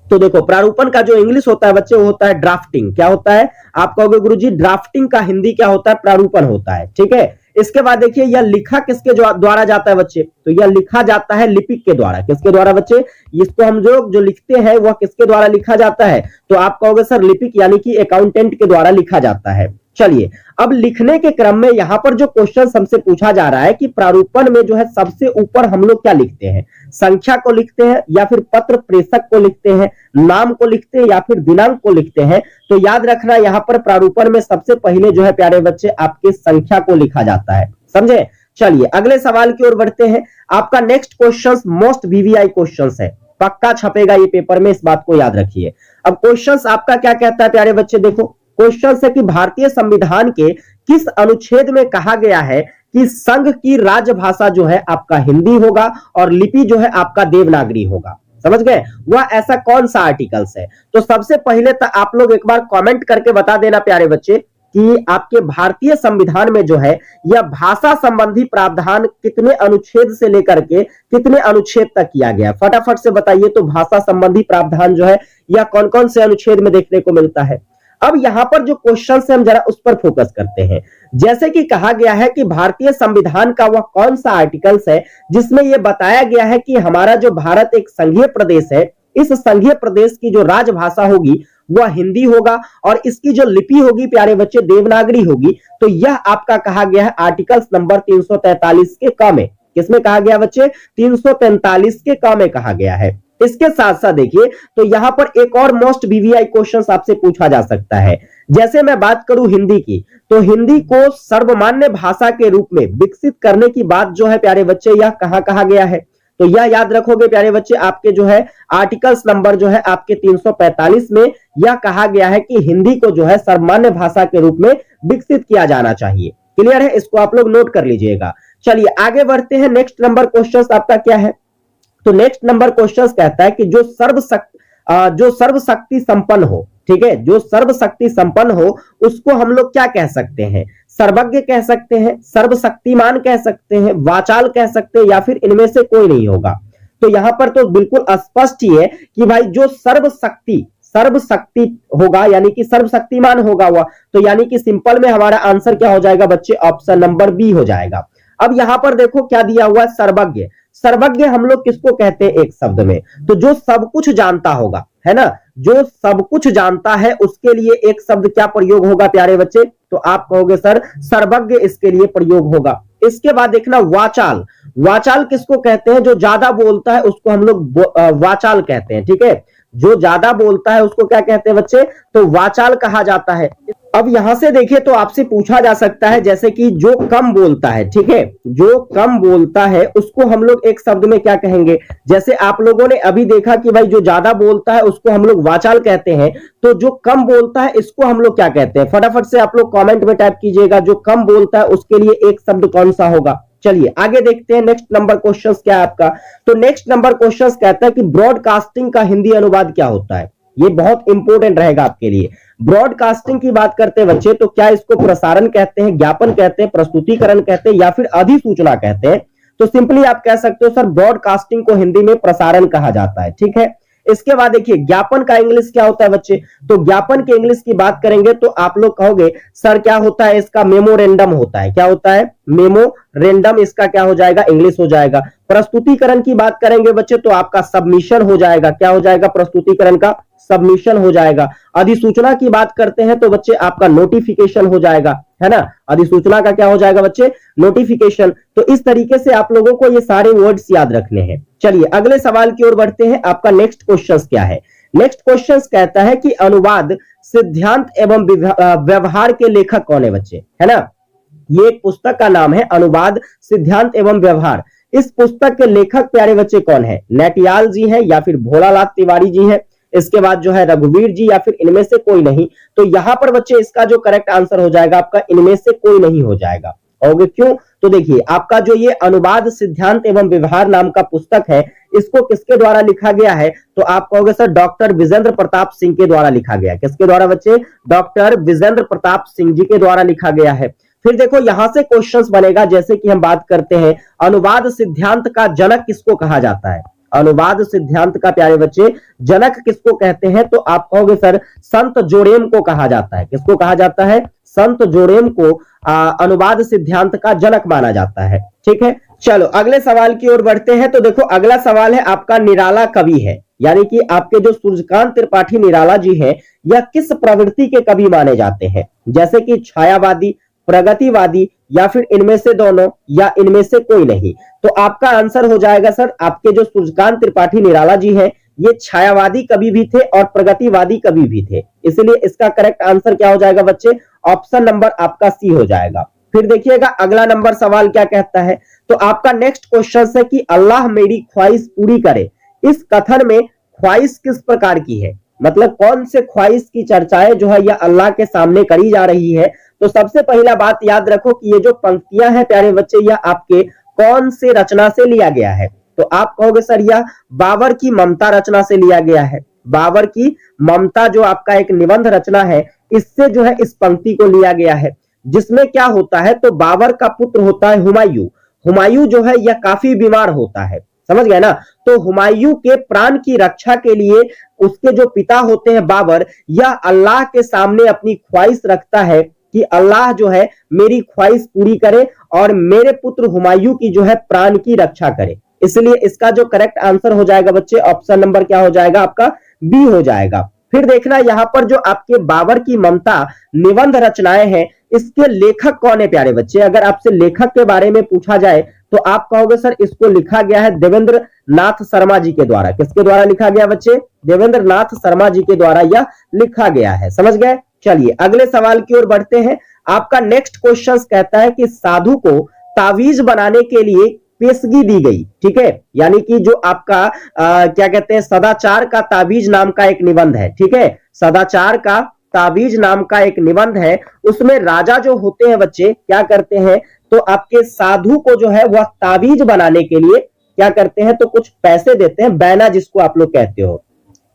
तो देखो प्रारूपण का जो इंग्लिश होता है बच्चे वो होता है ड्राफ्टिंग। क्या होता है, आप कहोगे गुरुजी ड्राफ्टिंग का हिंदी क्या होता है, प्रारूपण होता है, ठीक है। इसके बाद देखिए यह लिखा किसके द्वारा जाता है बच्चे, तो यह लिखा जाता है लिपिक के द्वारा। किसके द्वारा बच्चे, इसको हम जो लिखते हैं वह किसके द्वारा लिखा जाता है, तो आप कहोगे सर लिपिक यानी कि अकाउंटेंट के द्वारा लिखा जाता है। चलिए अब लिखने के क्रम में यहां पर जो क्वेश्चन हमसे पूछा जा रहा है कि प्रारूपण में जो है सबसे ऊपर हम लोग क्या लिखते हैं, संख्या को लिखते हैं या फिर पत्र प्रेषक को लिखते हैं, नाम को लिखते हैं या फिर दिनांक को लिखते हैं। तो याद रखना यहां पर प्रारूपण में सबसे पहले जो है प्यारे बच्चे आपके संख्या को लिखा जाता है। समझे? चलिए अगले सवाल की ओर बढ़ते हैं। आपका next question most VVI question है, पक्का छपेगा ये पेपर में, इस बात को याद रखिए। अब क्वेश्चन आपका क्या कहता है प्यारे बच्चे, देखो क्वेश्चन है कि भारतीय संविधान के किस अनुच्छेद में कहा गया है कि संघ की राजभाषा जो है आपका हिंदी होगा और लिपि जो है आपका देवनागरी होगा। समझ गए? वह ऐसा कौन सा आर्टिकल्स है। तो सबसे पहले तो आप लोग एक बार कमेंट करके बता देना प्यारे बच्चे कि आपके भारतीय संविधान में जो है यह भाषा संबंधी प्रावधान कितने अनुच्छेद से लेकर के कितने अनुच्छेद तक किया गया। फटाफट से बताइए तो भाषा संबंधी प्रावधान जो है यह कौन कौन से अनुच्छेद में देखने को मिलता है। अब यहां पर जो क्वेश्चन है हम जरा उस पर फोकस करते हैं। जैसे कि कहा गया है कि भारतीय संविधान का वह कौन सा आर्टिकल्स है जिसमें यह बताया गया है कि हमारा जो भारत एक संघीय प्रदेश है, इस संघीय प्रदेश की जो राजभाषा होगी वह हिंदी होगा और इसकी जो लिपि होगी प्यारे बच्चे देवनागरी होगी। तो यह आपका कहा गया है आर्टिकल्स नंबर 343 के क में। किसमें कहा गया बच्चे, 343 के क में कहा गया है। इसके साथ साथ देखिए तो यहां पर एक और मोस्ट वीवीआई क्वेश्चन आपसे पूछा जा सकता है। जैसे मैं बात करूं हिंदी की, तो हिंदी को सर्वमान्य भाषा के रूप में विकसित करने की बात जो है प्यारे बच्चे यह कहां कहा गया है, तो यह याद रखोगे प्यारे बच्चे आपके जो है आर्टिकल्स नंबर जो है आपके 345 में यह कहा गया है कि हिंदी को जो है सर्वमान्य भाषा के रूप में विकसित किया जाना चाहिए। क्लियर है, इसको आप लोग नोट कर लीजिएगा। चलिए आगे बढ़ते हैं। नेक्स्ट नंबर क्वेश्चन आपका क्या है? तो नेक्स्ट नंबर क्वेश्चन कहता है कि जो सर्वशक्ति संपन्न हो, ठीक है, जो सर्वशक्ति संपन्न हो उसको हम लोग क्या कह सकते हैं? सर्वज्ञ कह सकते हैं, सर्वशक्तिमान कह सकते हैं, वाचाल कह सकते हैं, या फिर इनमें से कोई नहीं होगा। तो यहां पर तो बिल्कुल स्पष्ट ही है कि भाई जो सर्वशक्ति होगा यानी कि सर्वशक्तिमान होगा हुआ, तो यानी कि सिंपल में हमारा आंसर क्या हो जाएगा बच्चे? ऑप्शन नंबर बी हो जाएगा। अब यहां पर देखो क्या दिया हुआ है, सर्वज्ञ। सर्वज्ञ हम लोग किसको कहते हैं एक शब्द में? तो जो सब कुछ जानता होगा, है ना, जो सब कुछ जानता है उसके लिए एक शब्द क्या प्रयोग होगा प्यारे बच्चे? तो आप कहोगे सर सर्वज्ञ इसके लिए प्रयोग होगा। इसके बाद देखना वाचाल। वाचाल किसको कहते हैं? जो ज्यादा बोलता है उसको हम लोग वाचाल कहते हैं, ठीक है, जो ज्यादा बोलता है उसको क्या कहते हैं बच्चे? तो वाचाल कहा जाता है। अब यहां से देखिए तो आपसे पूछा जा सकता है जैसे कि जो कम बोलता है, ठीक है, जो कम बोलता है उसको हम लोग एक शब्द में क्या कहेंगे? जैसे आप लोगों ने अभी देखा कि भाई जो ज्यादा बोलता है उसको हम लोग वाचाल कहते हैं, तो जो कम बोलता है इसको हम लोग क्या कहते हैं? फटाफट से आप लोग कमेंट में टाइप कीजिएगा, जो कम बोलता है उसके लिए एक शब्द कौन सा होगा। चलिए आगे देखते हैं नेक्स्ट नंबर क्वेश्चन क्या है आपका। तो नेक्स्ट नंबर क्वेश्चन कहता है कि ब्रॉडकास्टिंग का हिंदी अनुवाद क्या होता है? ये बहुत इंपॉर्टेंट रहेगा आपके लिए। ब्रॉडकास्टिंग की बात करते हैं बच्चे तो क्या इसको प्रसारण कहते हैं, ज्ञापन कहते हैं, प्रस्तुतिकरण कहते हैं, या फिर अधिसूचना कहते हैं? तो सिंपली आप कह सकते हो सर ब्रॉडकास्टिंग को हिंदी में प्रसारण कहा जाता है, ठीक है। इसके बाद देखिए ज्ञापन का इंग्लिश क्या होता है बच्चे? तो ज्ञापन के इंग्लिश की बात करेंगे तो आप लोग कहोगे सर क्या होता है इसका? मेमोरेंडम होता है। क्या होता है? मेमोरेंडम इसका क्या हो जाएगा? इंग्लिश हो जाएगा। प्रस्तुतिकरण की बात करेंगे बच्चे तो आपका सबमिशन हो जाएगा। क्या हो जाएगा? प्रस्तुतिकरण का सबमिशन हो जाएगा। अधिसूचना की बात करते हैं तो बच्चे आपका नोटिफिकेशन हो जाएगा, है ना। अधिसूचना का क्या हो जाएगा बच्चे? नोटिफिकेशन। तो इस तरीके से आप लोगों को ये सारे वर्ड्स याद रखने हैं। चलिए अगले सवाल की ओर बढ़ते हैं। आपका नेक्स्ट क्वेश्चन क्या है? नेक्स्ट क्वेश्चन कहता है कि अनुवाद सिद्धांत एवं व्यवहार के लेखक कौन है बच्चे? है ना, ये एक पुस्तक का नाम है अनुवाद सिद्धांत एवं व्यवहार। इस पुस्तक के लेखक प्यारे बच्चे कौन है? नैटियाल जी है या फिर भोलालाल तिवारी जी है, इसके बाद जो है रघुवीर जी, या फिर इनमें से कोई नहीं? तो यहां पर बच्चे इसका जो करेक्ट आंसर हो जाएगा आपका इनमें से कोई नहीं हो जाएगा। और क्यों? तो देखिए आपका जो ये अनुवाद सिद्धांत एवं व्यवहार नाम का पुस्तक है इसको किसके द्वारा लिखा गया है? तो आप कहोगे सर डॉक्टर विजेंद्र प्रताप सिंह के द्वारा लिखा गया। किसके द्वारा बच्चे? डॉक्टर विजेंद्र प्रताप सिंह जी के द्वारा लिखा गया है। फिर देखो यहां से क्वेश्चंस बनेगा, जैसे कि हम बात करते हैं अनुवाद सिद्धांत का जनक किसको कहा जाता है? अनुवाद सिद्धांत का प्यारे बच्चे जनक किसको कहते हैं? तो आप कहोगे सर संत जोरेम को कहा जाता है। किसको कहा जाता है? संत जोरेम को अनुवाद सिद्धांत का जनक माना जाता है, ठीक है। चलो अगले सवाल की ओर बढ़ते हैं। तो देखो अगला सवाल है आपका निराला कवि है, यानी कि आपके जो सूर्यकांत त्रिपाठी निराला जी हैं यह किस प्रवृत्ति के कवि माने जाते हैं? जैसे कि छायावादी, प्रगतिवादी, या फिर इनमें से दोनों, या इनमें से कोई नहीं? तो आपका आंसर हो जाएगा सर आपके जो सूर्यकांत त्रिपाठी निराला जी हैं ये छायावादी कवि भी थे और प्रगतिवादी कवि भी थे, इसलिए इसका करेक्ट आंसर क्या हो जाएगा बच्चे? ऑप्शन नंबर आपका सी हो जाएगा। फिर देखिएगा अगला नंबर सवाल क्या कहता है। तो आपका नेक्स्ट क्वेश्चन है कि अल्लाह मेरी ख्वाहिश पूरी करे, इस कथन में ख्वाहिश किस प्रकार की है? मतलब कौन से ख्वाहिश की चर्चाएं जो है यह अल्लाह के सामने करी जा रही है? तो सबसे पहला बात याद रखो कि ये जो पंक्तियां हैं प्यारे बच्चे यह आपके कौन से रचना से लिया गया है? तो आप कहोगे सर यह बाबर की ममता रचना से लिया गया है। बाबर की ममता जो आपका एक निबंध रचना है इससे जो है इस पंक्ति को लिया गया है, जिसमें क्या होता है? तो बाबर का पुत्र होता है हुमायूं। हुमायूं जो है यह काफी बीमार होता है, समझ गए ना। तो हुमायूं के प्राण की रक्षा के लिए उसके जो पिता होते हैं बाबर, यह अल्लाह के सामने अपनी ख्वाहिश रखता है कि अल्लाह जो है मेरी ख्वाहिश पूरी करे और मेरे पुत्र हुमायूं की जो है प्राण की रक्षा करे। इसलिए इसका जो करेक्ट आंसर हो जाएगा बच्चे ऑप्शन नंबर क्या हो जाएगा आपका? बी हो जाएगा। फिर देखना यहाँ पर जो आपके बाबर की ममता निबंध रचनाएं हैं इसके लेखक कौन है प्यारे बच्चे? अगर आपसे लेखक के बारे में पूछा जाए तो आप कहोगे सर इसको लिखा गया है देवेंद्र नाथ शर्मा जी के द्वारा। किसके द्वारा लिखा गया बच्चे? देवेंद्र नाथ शर्मा जी के द्वारा यह लिखा गया है, समझ गए। चलिए अगले सवाल की ओर बढ़ते हैं। आपका नेक्स्ट क्वेश्चन कहता है कि साधु को तावीज बनाने के लिए पेशगी दी गई, ठीक है, यानी कि जो आपका क्या कहते हैं सदाचार का तावीज नाम का एक निबंध है, ठीक है, सदाचार का ताबीज नाम का एक निबंध है, उसमें राजा जो होते हैं बच्चे क्या करते हैं, तो आपके साधु को जो है वह ताबीज बनाने के लिए क्या करते हैं, तो कुछ पैसे देते हैं, बैना जिसको आप लोग कहते हो,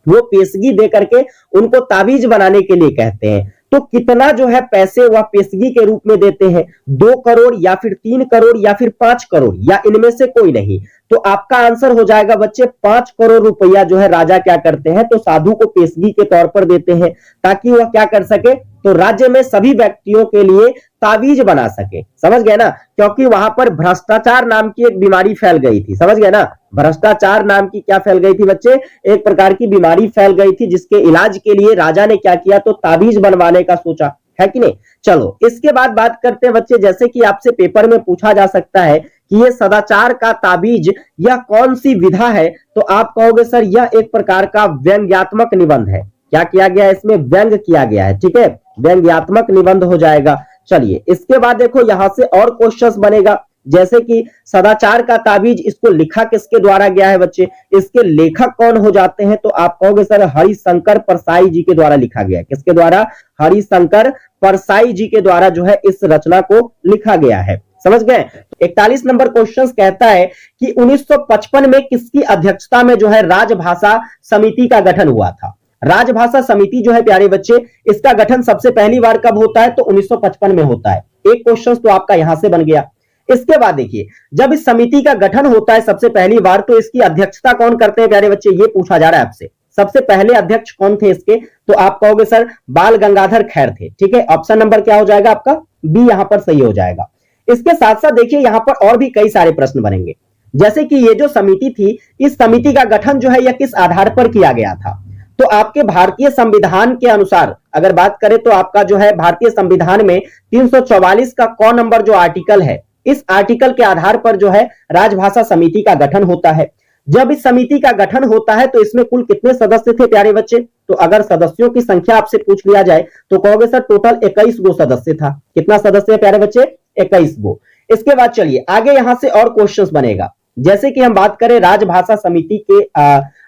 वो पेशगी दे करके उनको ताबीज बनाने के लिए कहते हैं। तो कितना जो है पैसे वह पेशगी के रूप में देते हैं, 2 करोड़ या फिर 3 करोड़ या फिर 5 करोड़ या इनमें से कोई नहीं। तो आपका आंसर हो जाएगा बच्चे 5 करोड़ रुपया जो है राजा क्या करते हैं, तो साधु को पेशगी के तौर पर देते हैं, ताकि वह क्या कर सके, तो राज्य में सभी व्यक्तियों के लिए ताबीज बना सके। समझ गए ना, क्योंकि वहां पर भ्रष्टाचार नाम की एक बीमारी फैल गई थी। समझ गए ना, भ्रष्टाचार नाम की क्या फैल गई थी बच्चे, एक प्रकार की बीमारी फैल गई थी, जिसके इलाज के लिए राजा ने क्या किया, तो ताबीज बनवाने का सोचा, है कि नहीं। चलो इसके बाद बात करते हैं बच्चे, जैसे कि आपसे पेपर में पूछा जा सकता है कि ये सदाचार का ताबीज यह कौन सी विधा है, तो आप कहोगे सर यह एक प्रकार का व्यंग्यात्मक निबंध है। क्या किया गया है, इसमें व्यंग किया गया है, ठीक है, व्यंग्यात्मक निबंध हो जाएगा। चलिए इसके बाद देखो यहां से और क्वेश्चंस बनेगा, जैसे कि सदाचार का ताबीज, इसको लिखा किसके द्वारा गया है बच्चे, इसके लेखक कौन हो जाते हैं, तो आप कहोगे सर हरिशंकर परसाई जी के द्वारा लिखा गया है। किसके द्वारा, हरिशंकर परसाई जी के द्वारा जो है इस रचना को लिखा गया है। समझ गए। 41 नंबर क्वेश्चन कहता है कि 1955 में किसकी अध्यक्षता में जो है राजभाषा समिति का गठन हुआ था। राजभाषा समिति जो है प्यारे बच्चे, इसका गठन सबसे पहली बार कब होता है, तो 1955 में होता है। एक क्वेश्चन तो आपका यहां से बन गया। इसके बाद देखिए, जब इस समिति का गठन होता है सबसे पहली बार, तो इसकी अध्यक्षता कौन करते हैं प्यारे बच्चे, ये पूछा जा रहा है आपसे। सबसे पहले अध्यक्ष कौन थे इसके, तो आप कहोगे सर बाल गंगाधर खैर थे, ठीक है। ऑप्शन नंबर क्या हो जाएगा आपका, बी यहां पर सही हो जाएगा। इसके साथ साथ देखिए यहां पर और भी कई सारे प्रश्न बनेंगे, जैसे कि ये जो समिति थी, इस समिति का गठन जो है यह किस आधार पर किया गया था, तो आपके भारतीय संविधान के अनुसार अगर बात करें तो आपका जो है भारतीय संविधान में 344 का क नंबर जो आर्टिकल है, इस आर्टिकल के आधार पर जो है राजभाषा समिति का गठन होता है। जब इस समिति का गठन होता है तो इसमें कुल कितने सदस्य थे प्यारे बच्चे, तो अगर सदस्यों की संख्या आपसे पूछ लिया जाए तो कहोगे सर टोटल 21 गो सदस्य था। कितना सदस्य है प्यारे बच्चे, 21 गो। इसके बाद चलिए आगे यहां से और क्वेश्चंस बनेगा, जैसे कि हम बात करें राजभाषा समिति के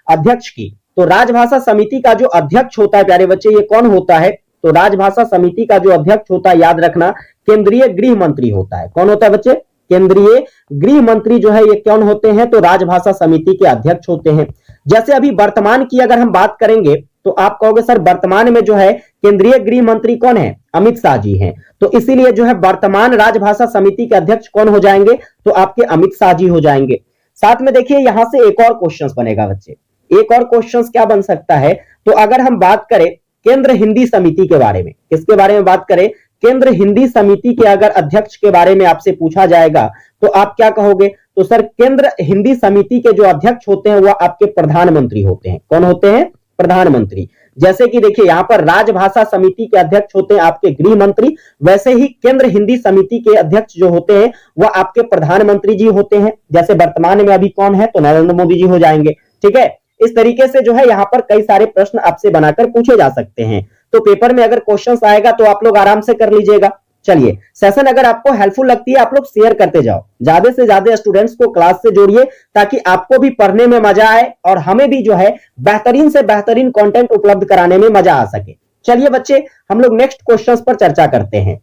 अध्यक्ष की, तो राजभाषा समिति का जो अध्यक्ष होता है प्यारे बच्चे, ये कौन होता है, तो राजभाषा समिति का जो अध्यक्ष होता है, याद रखना, केंद्रीय गृह मंत्री होता है। कौन होता है बच्चे, केंद्रीय गृह मंत्री जो है ये कौन होते हैं, तो राजभाषा समिति के अध्यक्ष होते हैं। जैसे अभी वर्तमान की अगर हम बात करेंगे तो आप कहोगे सर वर्तमान में जो है केंद्रीय गृह मंत्री कौन है, अमित शाह जी हैं, तो इसीलिए जो है वर्तमान राजभाषा समिति के अध्यक्ष कौन हो जाएंगे, तो आपके अमित शाह जी हो जाएंगे। साथ में देखिए यहां से एक और क्वेश्चन बनेगा बच्चे, एक और क्वेश्चन क्या बन सकता है, तो अगर हम बात करें केंद्र हिंदी समिति के बारे में, किसके बारे में बात करें, केंद्र हिंदी समिति के अगर अध्यक्ष के बारे में आपसे पूछा जाएगा तो आप क्या कहोगे, तो सर केंद्र हिंदी समिति के जो अध्यक्ष होते हैं वह आपके प्रधानमंत्री होते हैं। कौन होते हैं, प्रधानमंत्री। जैसे कि देखिए यहां पर राजभाषा समिति के अध्यक्ष होते हैं आपके गृह मंत्री, वैसे ही केंद्र हिंदी समिति के अध्यक्ष जो होते हैं वह आपके प्रधानमंत्री जी होते हैं। जैसे वर्तमान में अभी कौन है, तो नरेंद्र मोदी जी हो जाएंगे, ठीक है। इस तरीके से जो है यहाँ पर कई सारे प्रश्न आपसे बनाकर पूछे जा सकते हैं, तो पेपर में अगर क्वेश्चंस आएगा तो आप लोग आराम से कर लीजिएगा। चलिए सेशन अगर आपको हेल्पफुल लगती है आप लोग शेयर करते जाओ, ज्यादा से ज्यादा स्टूडेंट्स को क्लास से जोड़िए, ताकि आपको भी पढ़ने में मजा आए और हमें भी जो है बेहतरीन से बेहतरीन कंटेंट उपलब्ध कराने में मजा आ सके। चलिए बच्चे हम लोग नेक्स्ट क्वेश्चंस पर चर्चा करते हैं।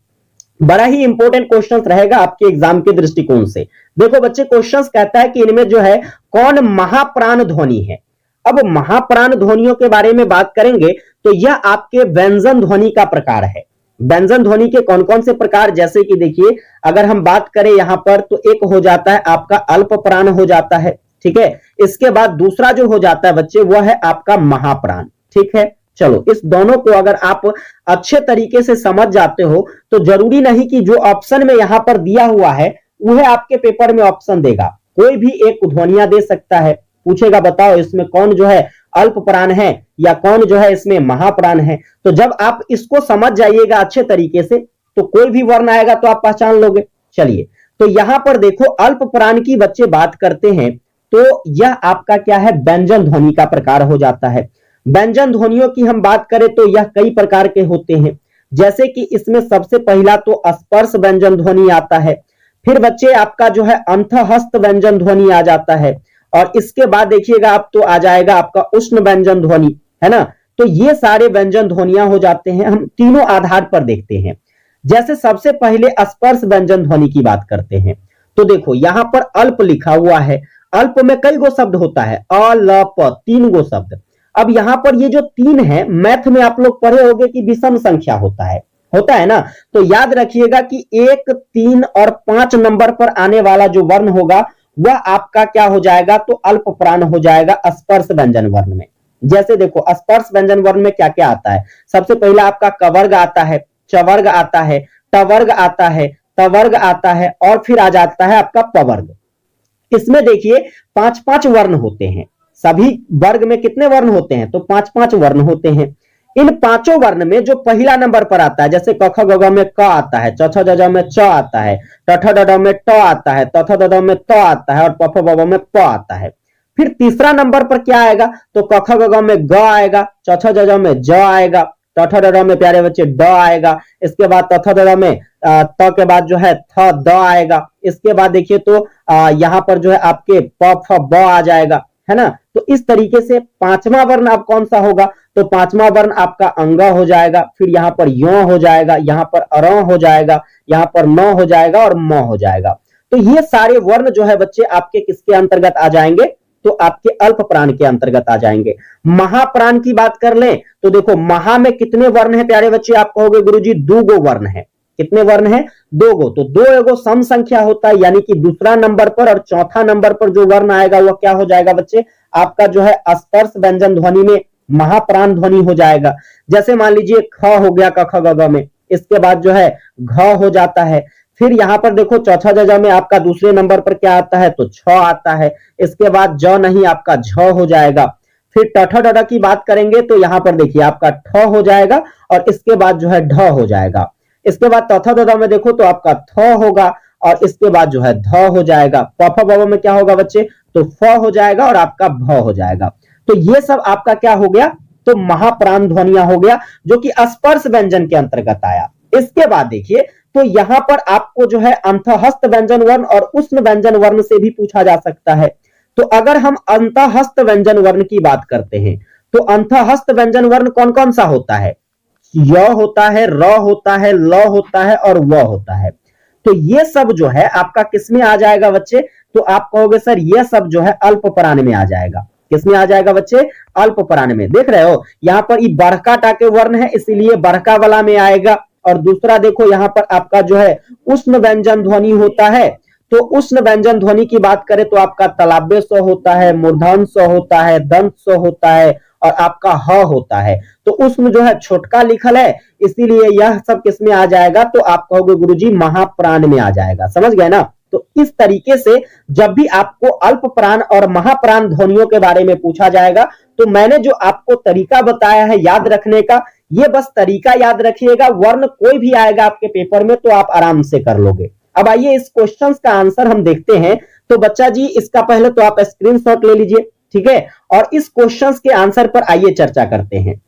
बड़ा ही इंपॉर्टेंट क्वेश्चन रहेगा आपके एग्जाम के दृष्टिकोण से। देखो बच्चे क्वेश्चन कहता है कि इनमें जो है कौन महाप्राण ध्वनि है। अब महाप्राण ध्वनियों के बारे में बात करेंगे तो यह आपके व्यंजन ध्वनि का प्रकार है। व्यंजन ध्वनि के कौन कौन से प्रकार, जैसे कि देखिए अगर हम बात करें यहां पर तो एक हो जाता है आपका अल्प प्राण हो जाता है, ठीक है। इसके बाद दूसरा जो हो जाता है बच्चे वह है आपका महाप्राण, ठीक है। चलो इस दोनों को अगर आप अच्छे तरीके से समझ जाते हो तो जरूरी नहीं कि जो ऑप्शन में यहां पर दिया हुआ है वह आपके पेपर में ऑप्शन देगा, कोई भी एक ध्वनिया दे सकता है, पूछेगा बताओ इसमें कौन जो है अल्प प्राण है या कौन जो है इसमें महाप्राण है। तो जब आप इसको समझ जाइएगा अच्छे तरीके से तो कोई भी वर्ण आएगा तो आप पहचान लोगे। चलिए तो यहां पर देखो अल्प प्राण की बच्चे बात करते हैं तो यह आपका क्या है, व्यंजन ध्वनि का प्रकार हो जाता है। व्यंजन ध्वनियों की हम बात करें तो यह कई प्रकार के होते हैं, जैसे कि इसमें सबसे पहला तो स्पर्श व्यंजन ध्वनि आता है, फिर बच्चे आपका जो है अंतःहस्त व्यंजन ध्वनि आ जाता है, और इसके बाद देखिएगा आप तो आ जाएगा आपका उष्ण व्यंजन ध्वनि, है ना। तो ये सारे व्यंजन ध्वनियां हो जाते हैं। हम तीनों आधार पर देखते हैं। जैसे सबसे पहले स्पर्श व्यंजन ध्वनि की बात करते हैं, तो देखो यहां पर अल्प लिखा हुआ है। अल्प में कई गो शब्द होता है, अ ल प, 3 गो शब्द। अब यहां पर ये जो 3 है, मैथ में आप लोग पढ़े होंगे कि विषम संख्या होता है ना। तो याद रखिएगा कि 1, 3 और 5 नंबर पर आने वाला जो वर्ण होगा वह आपका क्या हो जाएगा, तो अल्प प्राण हो जाएगा स्पर्श व्यंजन वर्ण में। जैसे देखो स्पर्श व्यंजन वर्ण में क्या क्या आता है। सबसे पहला आपका कवर्ग आता है, चवर्ग आता है, टवर्ग आता है, तवर्ग आता है और फिर आ जाता है आपका पवर्ग। इसमें देखिए 5-5 वर्ण होते हैं। सभी वर्ग में कितने वर्ण होते हैं, तो 5-5 वर्ण होते हैं। इन पांचों वर्ण में जो पहला नंबर पर आता है, जैसे क ख ग घ में क आता है, च छ ज झ में च आता है, ट ठ ड ढ में ट आता है, त थ द ध में त आता है और प फ ब भ में प आता है। फिर तीसरा नंबर पर क्या आएगा, तो क ख ग घ में ग आएगा, च छ ज झ में ज आएगा, ट ठ ड ढ में प्यारे बच्चे ड आएगा। इसके बाद त थ द ध में त के बाद जो है थ द आएगा। इसके बाद देखिए तो यहां पर जो है आपके प फ ब आ जाएगा, है ना। तो इस तरीके से पांचवा वर्ण अब कौन सा होगा, तो पांचवा वर्ण आपका अंग हो जाएगा। फिर यहाँ पर यो हो जाएगा, यहाँ पर अर हो जाएगा, यहाँ पर न हो जाएगा और म हो जाएगा। तो ये सारे वर्ण जो है बच्चे आपके किसके अंतर्गत आ जाएंगे, तो आपके अल्प प्राण के अंतर्गत आ जाएंगे। महाप्राण की बात कर लें तो देखो महा में कितने वर्ण है प्यारे बच्चे, आप कहोगे गुरुजी 2 गो वर्ण है। कितने वर्ण है, 2 गो। तो 2 एगो सम संख्या होता है, यानी कि दूसरा नंबर पर और चौथा नंबर पर जो वर्ण आएगा वह क्या हो जाएगा बच्चे, आपका जो है स्पर्श व्यंजन ध्वनि में महाप्राण ध्वनि हो जाएगा। जैसे मान लीजिए ख हो गया क ख ग घ में, इसके बाद जो है घ हो जाता है। फिर यहां पर देखो च छ ज झ में आपका दूसरे नंबर पर क्या आता है, तो छ आता है। इसके बाद ज नहीं आपका झ हो जाएगा। फिर ट ठ ड ढ की बात करेंगे तो यहां पर देखिए आपका ठ हो जाएगा और इसके बाद जो है ढ हो जाएगा। इसके बाद त थ द ध में देखो तो आपका थ होगा और इसके बाद जो है ध हो जाएगा। प फ ब भ में क्या होगा बच्चे, तो फ हो जाएगा और आपका भ हो जाएगा। तो ये सब आपका क्या हो गया, तो महाप्राण ध्वनियां हो गया, जो कि स्पर्श व्यंजन के अंतर्गत आया। इसके बाद देखिए तो यहां पर आपको जो है अंतःहस्त व्यंजन वर्ण और उष्ण व्यंजन वर्ण से भी पूछा जा सकता है। तो अगर हम अंतःहस्त व्यंजन वर्ण की बात करते हैं तो अंतःहस्त व्यंजन वर्ण कौन कौन सा होता है, य होता है, र होता है, ल होता है और व होता है। तो ये सब जो है आपका किसमें आ जाएगा बच्चे, तो आप कहोगे सर ये सब जो है अल्प प्राण में आ जाएगा। किसमें आ जाएगा बच्चे, अल्प प्राण में। देख रहे हो यहां पर ये बड़का टाके वर्ण है इसलिए बड़का वाला में आएगा। और दूसरा देखो यहां पर आपका जो है उष्ण व्यंजन ध्वनि होता है। तो उष्ण व्यंजन ध्वनि की बात करें तो आपका तालव्य स होता है, मूर्धन स होता है, दंत स होता है और आपका ह होता है। तो उष्ण जो है छोटका लिखल है इसीलिए यह सब किसमें आ जाएगा, तो आप कहोगे गुरुजी महाप्राण में आ जाएगा। समझ गए ना। तो इस तरीके से जब भी आपको अल्प प्राण और महाप्राण ध्वनियों के बारे में पूछा जाएगा तो मैंने जो आपको तरीका बताया है याद रखने का, ये बस तरीका याद रखिएगा। वर्ण कोई भी आएगा आपके पेपर में तो आप आराम से कर लोगे। अब आइए इस क्वेश्चन का आंसर हम देखते हैं। तो बच्चा जी इसका पहले तो आप स्क्रीनशॉट ले लीजिए, ठीक है। और इस क्वेश्चन के आंसर पर आइए चर्चा करते हैं।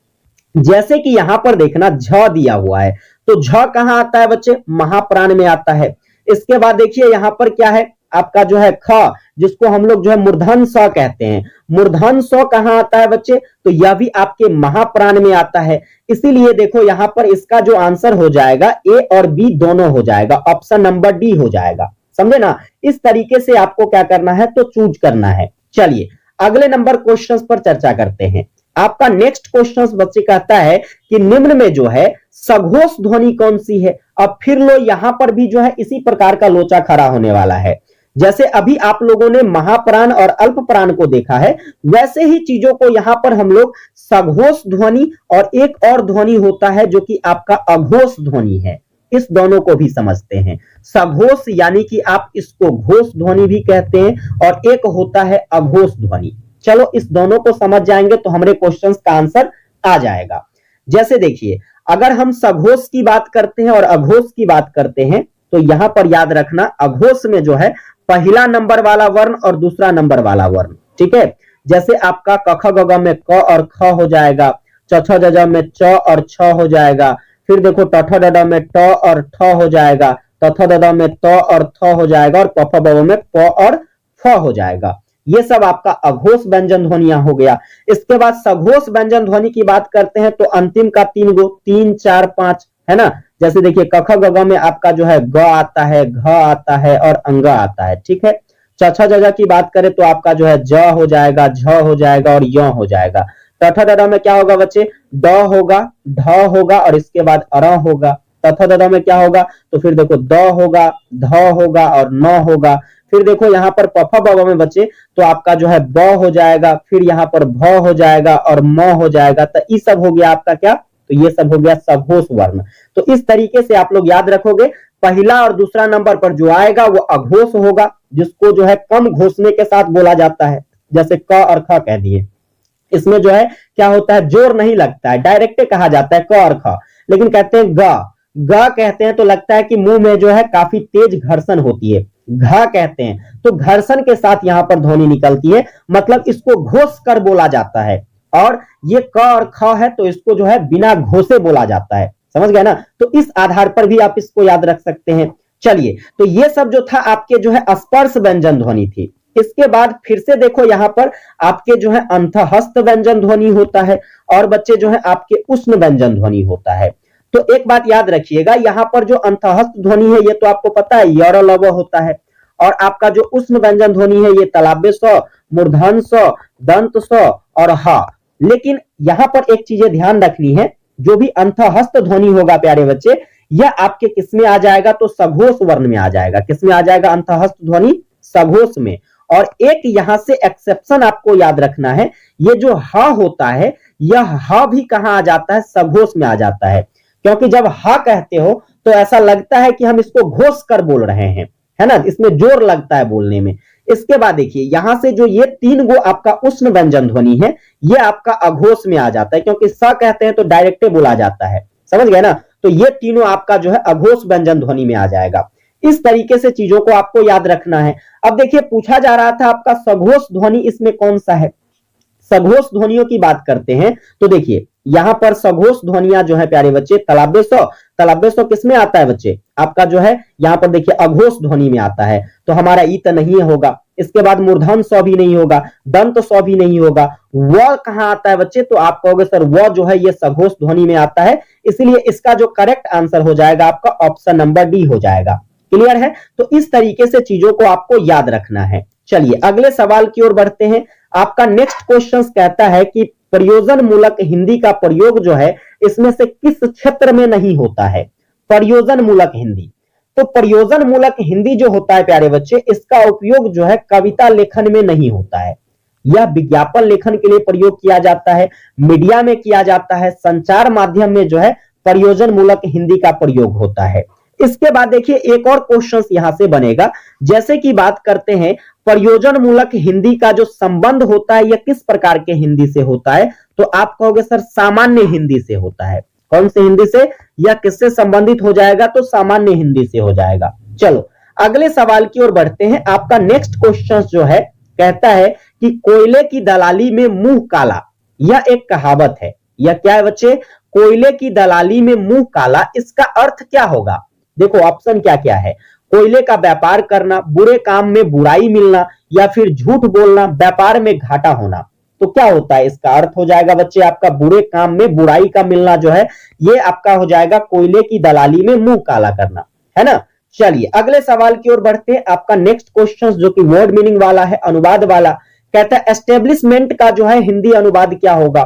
जैसे कि यहां पर देखना झ दिया हुआ है, तो झ कहां आता है बच्चे, महाप्राण में आता है। इसके बाद देखिए यहां पर क्या है आपका जो है ख, जिसको हम लोग जो है मूर्धन स कहते हैं। मूर्धन स कहां आता है बच्चे, तो यह भी आपके महाप्राण में आता है। इसीलिए देखो यहां पर इसका जो आंसर हो जाएगा ए और बी दोनों हो जाएगा, ऑप्शन नंबर डी हो जाएगा। समझे ना। इस तरीके से आपको क्या करना है, तो चूज करना है। चलिए अगले नंबर क्वेश्चंस पर चर्चा करते हैं। आपका नेक्स्ट क्वेश्चन बच्चे कहता है कि निम्न में जो है सघोष ध्वनि कौन सी है। अब फिर लो यहां पर भी जो है इसी प्रकार का लोचा खड़ा होने वाला है। जैसे अभी आप लोगों ने महाप्राण और अल्प प्राण को देखा है, वैसे ही चीजों को यहां पर हम लोग सघोष ध्वनि और एक और ध्वनि होता है जो कि आपका अघोष ध्वनि है, इस दोनों को भी समझते हैं। सघोष यानी कि आप इसको घोष ध्वनि भी कहते हैं और एक होता है अघोष ध्वनि। चलो इस दोनों को समझ जाएंगे तो हमारे क्वेश्चन का आंसर आ जाएगा। जैसे देखिए अगर हम सघोष की बात करते हैं और अघोष की बात करते हैं तो यहां पर याद रखना अघोष में जो है पहला नंबर वाला वर्ण और दूसरा नंबर वाला वर्ण, ठीक है। जैसे आपका क ख ग घ में क और ख हो जाएगा, च छ ज झ में च और छ हो जाएगा। फिर देखो ट ठ ड ढ में ट और ठ हो जाएगा, त थ द ध में त और थ हो जाएगा और प फ ब भ में प और फ हो जाएगा। ये सब आपका अघोष व्यंजन ध्वनियां हो गया। इसके बाद सघोष व्यंजन ध्वनि की बात करते हैं तो अंतिम का 3 गो, 3 4 5 है ना। जैसे देखिए क ख ग घ में आपका जो है ग आता है, घ आता है और अंग आता है, ठीक है। च छ ज झ की बात करें तो आपका जो है ज हो जाएगा, झ हो जाएगा और य हो जाएगा। त थ द ध में क्या होगा बच्चे, ड होगा, ढ होगा और इसके बाद अर होगा। त थ द ध में क्या होगा, तो फिर देखो द होगा, ध होगा और न होगा। फिर देखो यहाँ पर प फ ब भ में बच्चे तो आपका जो है ब हो जाएगा, फिर यहाँ पर भ हो जाएगा और म हो जाएगा। तो ये सब हो गया आपका क्या, तो ये सब हो गया सघोष वर्ण। तो इस तरीके से आप लोग याद रखोगे, पहला और दूसरा नंबर पर जो आएगा वो अघोष होगा, जिसको जो है कम घोषणे के साथ बोला जाता है, जैसे क और ख कह दिए। इसमें जो है क्या होता है, जोर नहीं लगता है, डायरेक्ट कहा जाता है क और ख। लेकिन कहते हैं ग, ग कहते हैं तो लगता है कि मुंह में जो है काफी तेज घर्षण होती है। घ कहते हैं तो घर्षण के साथ यहां पर ध्वनि निकलती है, मतलब इसको घोष कर बोला जाता है। और ये क और ख है तो इसको जो है बिना घोषे बोला जाता है, समझ गए ना। तो इस आधार पर भी आप इसको याद रख सकते हैं। चलिए, तो ये सब जो था आपके जो है स्पर्श व्यंजन ध्वनि थी। इसके बाद फिर से देखो यहाँ पर आपके जो है अंतःहस्त व्यंजन ध्वनि होता है और बच्चे जो है आपके उष्ण व्यंजन ध्वनि होता है। तो एक बात याद रखिएगा, यहाँ पर जो अंतःहस्त ध्वनि है ये तो आपको पता है य ल व होता है, और आपका जो उष्ण व्यंजन ध्वनि है ये तालव्य स, मूर्धन स, दंत स और ह। लेकिन यहाँ पर एक चीजें ध्यान रखनी है, जो भी अंतःहस्त ध्वनि होगा प्यारे बच्चे, यह आपके किस में आ जाएगा, तो सघोष वर्ण में आ जाएगा। किस में आ जाएगा अंतःहस्त ध्वनि, सघोष में। और एक यहां से एक्सेप्शन आपको याद रखना है, ये जो ह होता है यह ह भी कहां आ जाता है, सघोष में आ जाता है। क्योंकि जब ह कहते हो तो ऐसा लगता है कि हम इसको घोष कर बोल रहे हैं, है ना, इसमें जोर लगता है बोलने में। इसके बाद देखिए यहां से जो ये 3 गो आपका उष्ण व्यंजन ध्वनि है ये आपका अघोष में आ जाता है, क्योंकि स कहते हैं तो डायरेक्ट बोला जाता है, समझ गए ना। तो ये तीनों आपका जो है अघोष व्यंजन ध्वनि में आ जाएगा। इस तरीके से चीजों को आपको याद रखना है। अब देखिए पूछा जा रहा था आपका सघोष ध्वनि इसमें कौन सा है। सघोष ध्वनियों की बात करते हैं तो देखिए यहां पर सघोष ध्वनियां जो है प्यारे बच्चे, तलाब्य स किसमें आता है बच्चे, आपका जो है यहां पर देखिए अघोष ध्वनि में आता है। तो हमारा ईत नहीं होगा, इसके बाद मूर्धन स भी नहीं होगा, दंत स भी नहीं होगा। व कहां आता है बच्चे, तो आप कहोगे सर व जो है ये सघोष ध्वनि में आता है, इसलिए इसका जो करेक्ट आंसर हो जाएगा आपका ऑप्शन नंबर डी हो जाएगा। क्लियर है। तो इस तरीके से चीजों को आपको याद रखना है। चलिए अगले सवाल की ओर बढ़ते हैं। आपका नेक्स्ट क्वेश्चन कहता है कि प्रयोजन मूलक हिंदी का प्रयोग जो है इसमें से किस क्षेत्र में नहीं होता है। प्रयोजन मूलक हिंदी, तो प्रयोजन मूलक हिंदी जो होता है प्यारे बच्चे, इसका उपयोग जो है कविता लेखन में नहीं होता है। यह विज्ञापन लेखन के लिए प्रयोग किया जाता है, मीडिया में किया जाता है, संचार माध्यम में जो है प्रयोजन मूलक हिंदी का प्रयोग होता है। इसके बाद देखिए एक और क्वेश्चन यहां से बनेगा, जैसे कि बात करते हैं प्रयोजन मूलक हिंदी का जो संबंध होता है यह किस प्रकार के हिंदी से होता है, तो आप कहोगे सर सामान्य हिंदी से होता है। कौन से हिंदी से, यह किससे संबंधित हो जाएगा, तो सामान्य हिंदी से हो जाएगा। चलो अगले सवाल की ओर बढ़ते हैं। आपका नेक्स्ट क्वेश्चन जो है कहता है कि कोयले की दलाली में मुंह काला, यह एक कहावत है। यह क्या है बच्चे, कोयले की दलाली में मुंह काला, इसका अर्थ क्या होगा। देखो ऑप्शन क्या क्या है, कोयले का व्यापार करना, बुरे काम में बुराई मिलना, या फिर झूठ बोलना, व्यापार में घाटा होना। तो क्या होता है, इसका अर्थ हो जाएगा बच्चे आपका बुरे काम में बुराई का मिलना जो है ये आपका हो जाएगा कोयले की दलाली में मुंह काला करना, है ना। चलिए अगले सवाल की ओर बढ़ते हैं। आपका नेक्स्ट क्वेश्चन जो कि वर्ड मीनिंग वाला है, अनुवाद वाला, कहता है एस्टेब्लिशमेंट का जो है हिंदी अनुवाद क्या होगा।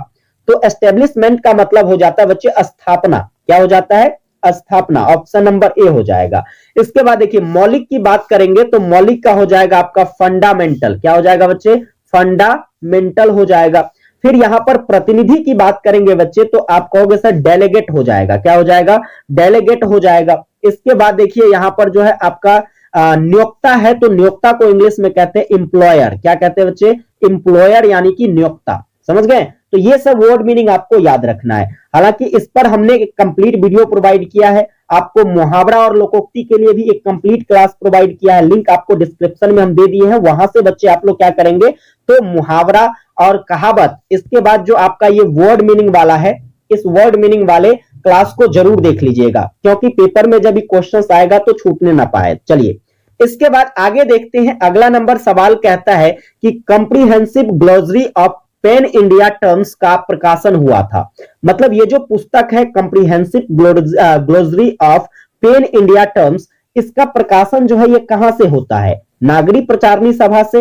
तो एस्टेब्लिशमेंट का मतलब हो जाता है बच्चे स्थापना। क्या हो जाता है, स्थापना। ऑप्शन नंबर ए हो जाएगा। इसके बाद देखिए मौलिक की बात करेंगे तो मौलिक का हो जाएगा आपका फंडामेंटल। क्या हो जाएगा बच्चे, फंडामेंटल हो जाएगा। फिर यहां पर प्रतिनिधि की बात करेंगे बच्चे तो आप कहोगे सर डेलीगेट हो जाएगा। क्या हो जाएगा, डेलीगेट हो जाएगा। इसके बाद देखिए यहां पर जो है आपका नियोक्ता है, तो नियोक्ता को इंग्लिश में कहते हैं एम्प्लॉयर। क्या कहते हैं बच्चे, एम्प्लॉयर यानी कि नियोक्ता। समझ गए। तो ये सब वर्ड मीनिंग आपको याद रखना है। हालांकि इस पर हमने एक कंप्लीट वीडियो प्रोवाइड किया है, आपको मुहावरा और लोकोक्ति के लिए भी एक कंप्लीट क्लास प्रोवाइड किया है, लिंक आपको डिस्क्रिप्शन में हम दे दिए हैं। वहां से बच्चे आप लोग क्या करेंगे, तो मुहावरा और कहावत, इसके बाद जो आपका ये वर्ड मीनिंग वाला है, इस वर्ड मीनिंग वाले क्लास को जरूर देख लीजिएगा, क्योंकि पेपर में जब भी क्वेश्चन आएगा तो छूटने ना पाए। चलिए इसके बाद आगे देखते हैं, अगला नंबर सवाल कहता है कि comprehensive glossary of pan India terms का प्रकाशन हुआ था। मतलब ये जो पुस्तक है comprehensive glossary of pan India terms, इसका प्रकाशन जो है ये कहां से होता है? नागरिक प्रचारणी सभा से,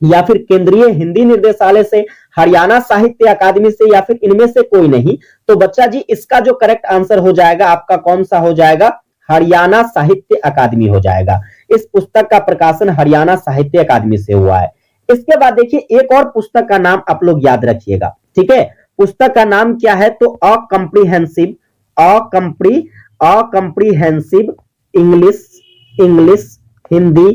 या फिर केंद्रीय हिंदी निर्देशालय से, हरियाणा साहित्य अकादमी से, या फिर इनमें से कोई नहीं। तो बच्चा जी इसका जो करेक्ट आंसर हो जाएगा आपका कौन सा हो जाएगा? हरियाणा साहित्य अकादमी हो जाएगा। इस पुस्तक का प्रकाशन हरियाणा साहित्य अकादमी से हुआ है। इसके बाद देखिए एक और पुस्तक का नाम आप लोग याद रखिएगा, ठीक है। पुस्तक का नाम क्या है? तो अकम्प्रीहेंसिव इंग्लिश हिंदी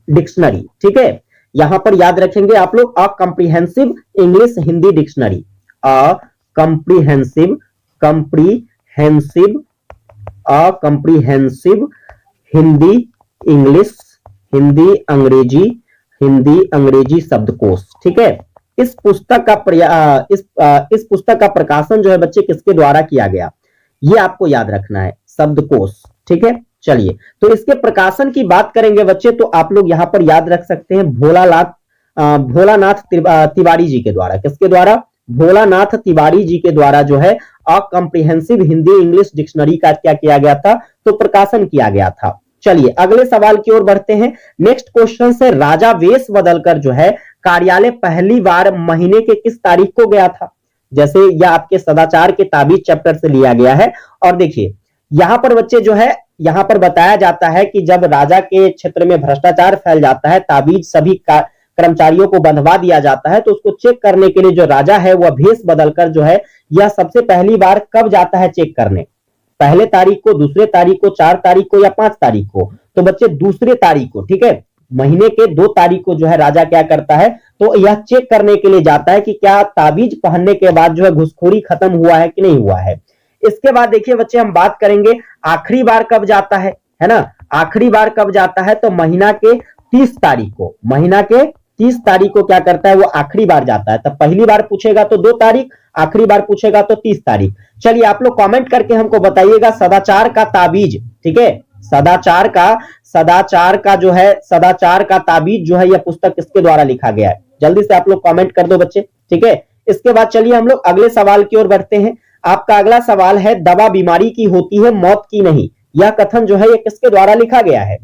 डिक्शनरी, ठीक है। यहां पर याद रखेंगे आप लोग a comprehensive English Hindi dictionary, a comprehensive Hindi English Hindi अंग्रेजी शब्दकोश, ठीक है। इस पुस्तक का प्रकाशन जो है बच्चे किसके द्वारा किया गया, ये आपको याद रखना है, शब्दकोश, ठीक है। चलिए तो इसके प्रकाशन की बात करेंगे बच्चे, तो आप लोग यहां पर याद रख सकते हैं भोलानाथ तिवारी जी के द्वारा। किसके द्वारा? भोलानाथ तिवारी जी के द्वारा जो है अकम्प्रिहेंसिव हिंदी इंग्लिश डिक्शनरी का क्या किया गया था? तो प्रकाशन किया गया था। चलिए अगले सवाल की ओर बढ़ते हैं। नेक्स्ट क्वेश्चन से, राजा वेश बदलकर जो है कार्यालय पहली बार महीने के किस तारीख को गया था? जैसे यह आपके सदाचार के ताबीज चैप्टर से लिया गया है। और देखिए यहां पर बच्चे जो है, यहां पर बताया जाता है कि जब राजा के क्षेत्र में भ्रष्टाचार फैल जाता है, ताबीज सभी कर्मचारियों को बंधवा दिया जाता है, तो उसको चेक करने के लिए जो राजा है वह भेष बदलकर जो है यह सबसे पहली बार कब जाता है चेक करने? पहले तारीख को, दूसरे तारीख को, 4 तारीख को, या 5 तारीख को? तो बच्चे दूसरे तारीख को, ठीक है। महीने के 2 तारीख को जो है राजा क्या करता है? तो यह चेक करने के लिए जाता है कि क्या ताबीज पहनने के बाद जो है घुसखोरी खत्म हुआ है कि नहीं हुआ है। इसके बाद देखिए बच्चे हम बात करेंगे आखिरी बार कब जाता है ना? आखिरी बार कब जाता है? तो महीना के 30 तारीख को, महीना के 30 तारीख को क्या करता है? वो आखिरी बार जाता है। तब पहली बार पूछेगा तो 2 तारीख, आखिरी बार पूछेगा तो 30 तारीख। चलिए आप लोग कमेंट करके हमको बताइएगा सदाचार का ताबीज, ठीक है, सदाचार का ताबीज जो है यह पुस्तक किसके द्वारा लिखा गया है? जल्दी से आप लोग कमेंट कर दो बच्चे, ठीक है। इसके बाद चलिए हम लोग अगले सवाल की ओर बढ़ते हैं। आपका अगला सवाल है, दवा बीमारी की होती है मौत की नहीं, यह कथन जो है यह किसके द्वारा लिखा गया है?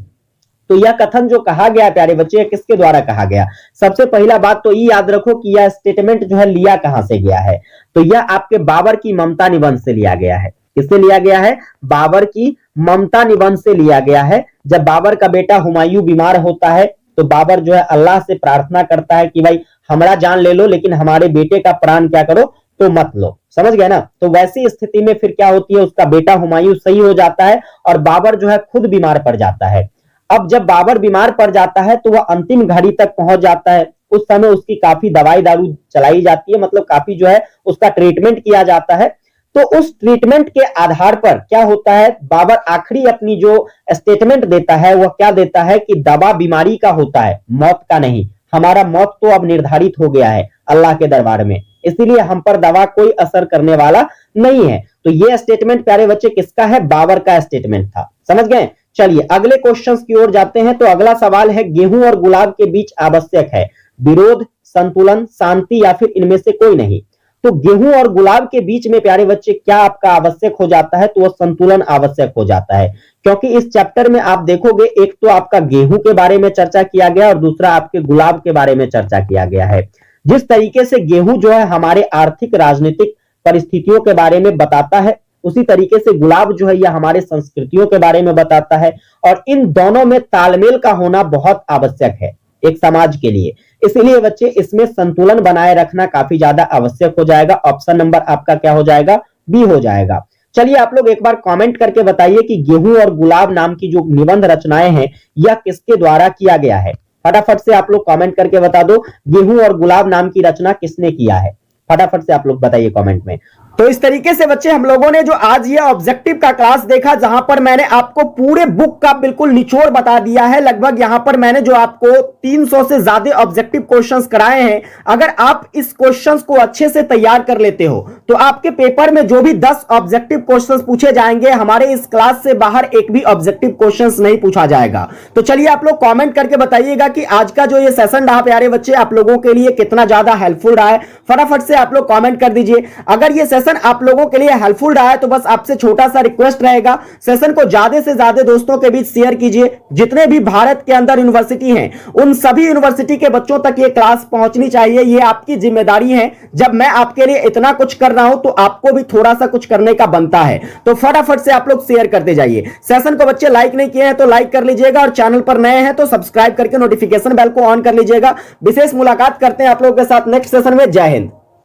तो यह कथन जो कहा गया प्यारे बच्चे किसके द्वारा कहा गया? सबसे पहला बात तो ये याद रखो कि यह स्टेटमेंट जो है लिया कहां से गया है? तो यह आपके बाबर की ममता निबंध से लिया गया है। किससे लिया गया है? बाबर की ममता निबंध से लिया गया है। जब बाबर का बेटा हुमायूं बीमार होता है तो बाबर जो है अल्लाह से प्रार्थना करता है कि भाई हमारा जान ले लो लेकिन हमारे बेटे का प्राण क्या करो तो मत लो, समझ गए ना। तो वैसी स्थिति में फिर क्या होती है, उसका बेटा हुमायूं सही हो जाता है और बाबर जो है खुद बीमार पड़ जाता है। अब जब बाबर बीमार पड़ जाता है तो वह अंतिम घड़ी तक पहुंच जाता है। उस समय उसकी काफी दवाई दारू चलाई जाती है, मतलब काफी जो है उसका ट्रीटमेंट किया जाता है। तो उस ट्रीटमेंट के आधार पर क्या होता है, बाबर आखिरी अपनी जो स्टेटमेंट देता है वह क्या देता है कि दवा बीमारी का होता है, मौत का नहीं। हमारा मौत तो अब निर्धारित हो गया है अल्लाह के दरबार में, इसीलिए हम पर दवा कोई असर करने वाला नहीं है। तो ये स्टेटमेंट प्यारे बच्चे किसका है? बाबर का स्टेटमेंट था, समझ गए। चलिए अगले क्वेश्चंस की ओर जाते हैं। तो अगला सवाल है, गेहूं और गुलाब के बीच आवश्यक है विरोध, संतुलन, शांति या फिर इनमें से कोई नहीं? तो गेहूं और गुलाब के बीच में प्यारे बच्चे क्या आपका आवश्यक हो जाता है? तो वह संतुलन आवश्यक हो जाता है, क्योंकि इस चैप्टर में आप देखोगे एक तो आपका गेहूं के बारे में चर्चा किया गया और दूसरा आपके गुलाब के बारे में चर्चा किया गया है। जिस तरीके से गेहूं जो है हमारे आर्थिक राजनीतिक परिस्थितियों के बारे में बताता है, उसी तरीके से गुलाब जो है यह हमारे संस्कृतियों के बारे में बताता है। और इन दोनों में तालमेल का होना बहुत आवश्यक है एक समाज के लिए। इसलिए बच्चे इसमें संतुलन बनाए रखना काफी ज्यादा आवश्यक हो जाएगा। ऑप्शन नंबर आपका क्या हो जाएगा? बी हो जाएगा। चलिए आप लोग एक बार कमेंट करके बताइए कि गेहूं और गुलाब नाम की जो निबंध रचनाएं हैं यह किसके द्वारा किया गया है? फटाफट से आप लोग कमेंट करके बता दो, गेहूं और गुलाब नाम की रचना किसने किया है? फटाफट से आप लोग बताइए कमेंट में। तो इस तरीके से बच्चे हम लोगों ने जो आज ये ऑब्जेक्टिव का क्लास देखा, जहां पर मैंने आपको पूरे बुक का बिल्कुल निचोड़ बता दिया है। लगभग यहां पर मैंने जो आपको 300 से ज्यादा ऑब्जेक्टिव क्वेश्चंस कराए हैं। अगर आप इस क्वेश्चंस को अच्छे से तैयार कर लेते हो तो आपके पेपर में जो भी 10 ऑब्जेक्टिव क्वेश्चंस पूछे जाएंगे, हमारे इस क्लास से बाहर एक भी ऑब्जेक्टिव क्वेश्चंस नहीं पूछा जाएगा। तो चलिए आप लोग कमेंट करके बताइएगा कि आज का जो ये सेशन रहा प्यारे बच्चे, आप लोगों के लिए कितना ज्यादा हेल्पफुल रहा है। फटाफट से आप लोग कमेंट कर दीजिए। अगर ये सेशन आप लोगों के लिए हेल्पफुल रहा है तो बस आपसे छोटा सा रिक्वेस्ट रहेगा, सेशन को ज्यादा से ज्यादा दोस्तों के बीच शेयर कीजिए। जितने भी भारत के अंदर यूनिवर्सिटी हैं, उन सभी यूनिवर्सिटी के बच्चों तक ये क्लास पहुंचनी चाहिए। ये आपकी जिम्मेदारी है। जब मैं आपके लिए इतना कुछ कर रहा हूं तो आपको भी थोड़ा सा कुछ करने का बनता है। तो फटाफट से आप लोग शेयर करते जाइए। सेशन को बच्चे लाइक नहीं किए हैं तो लाइक कर लीजिएगा, और चैनल पर नए हैं तो सब्सक्राइब करके नोटिफिकेशन बेल को ऑन कर लीजिएगा। विशेष मुलाकात करते हैं आप लोगों के साथ नेक्स्ट सेशन में। जय हिंद।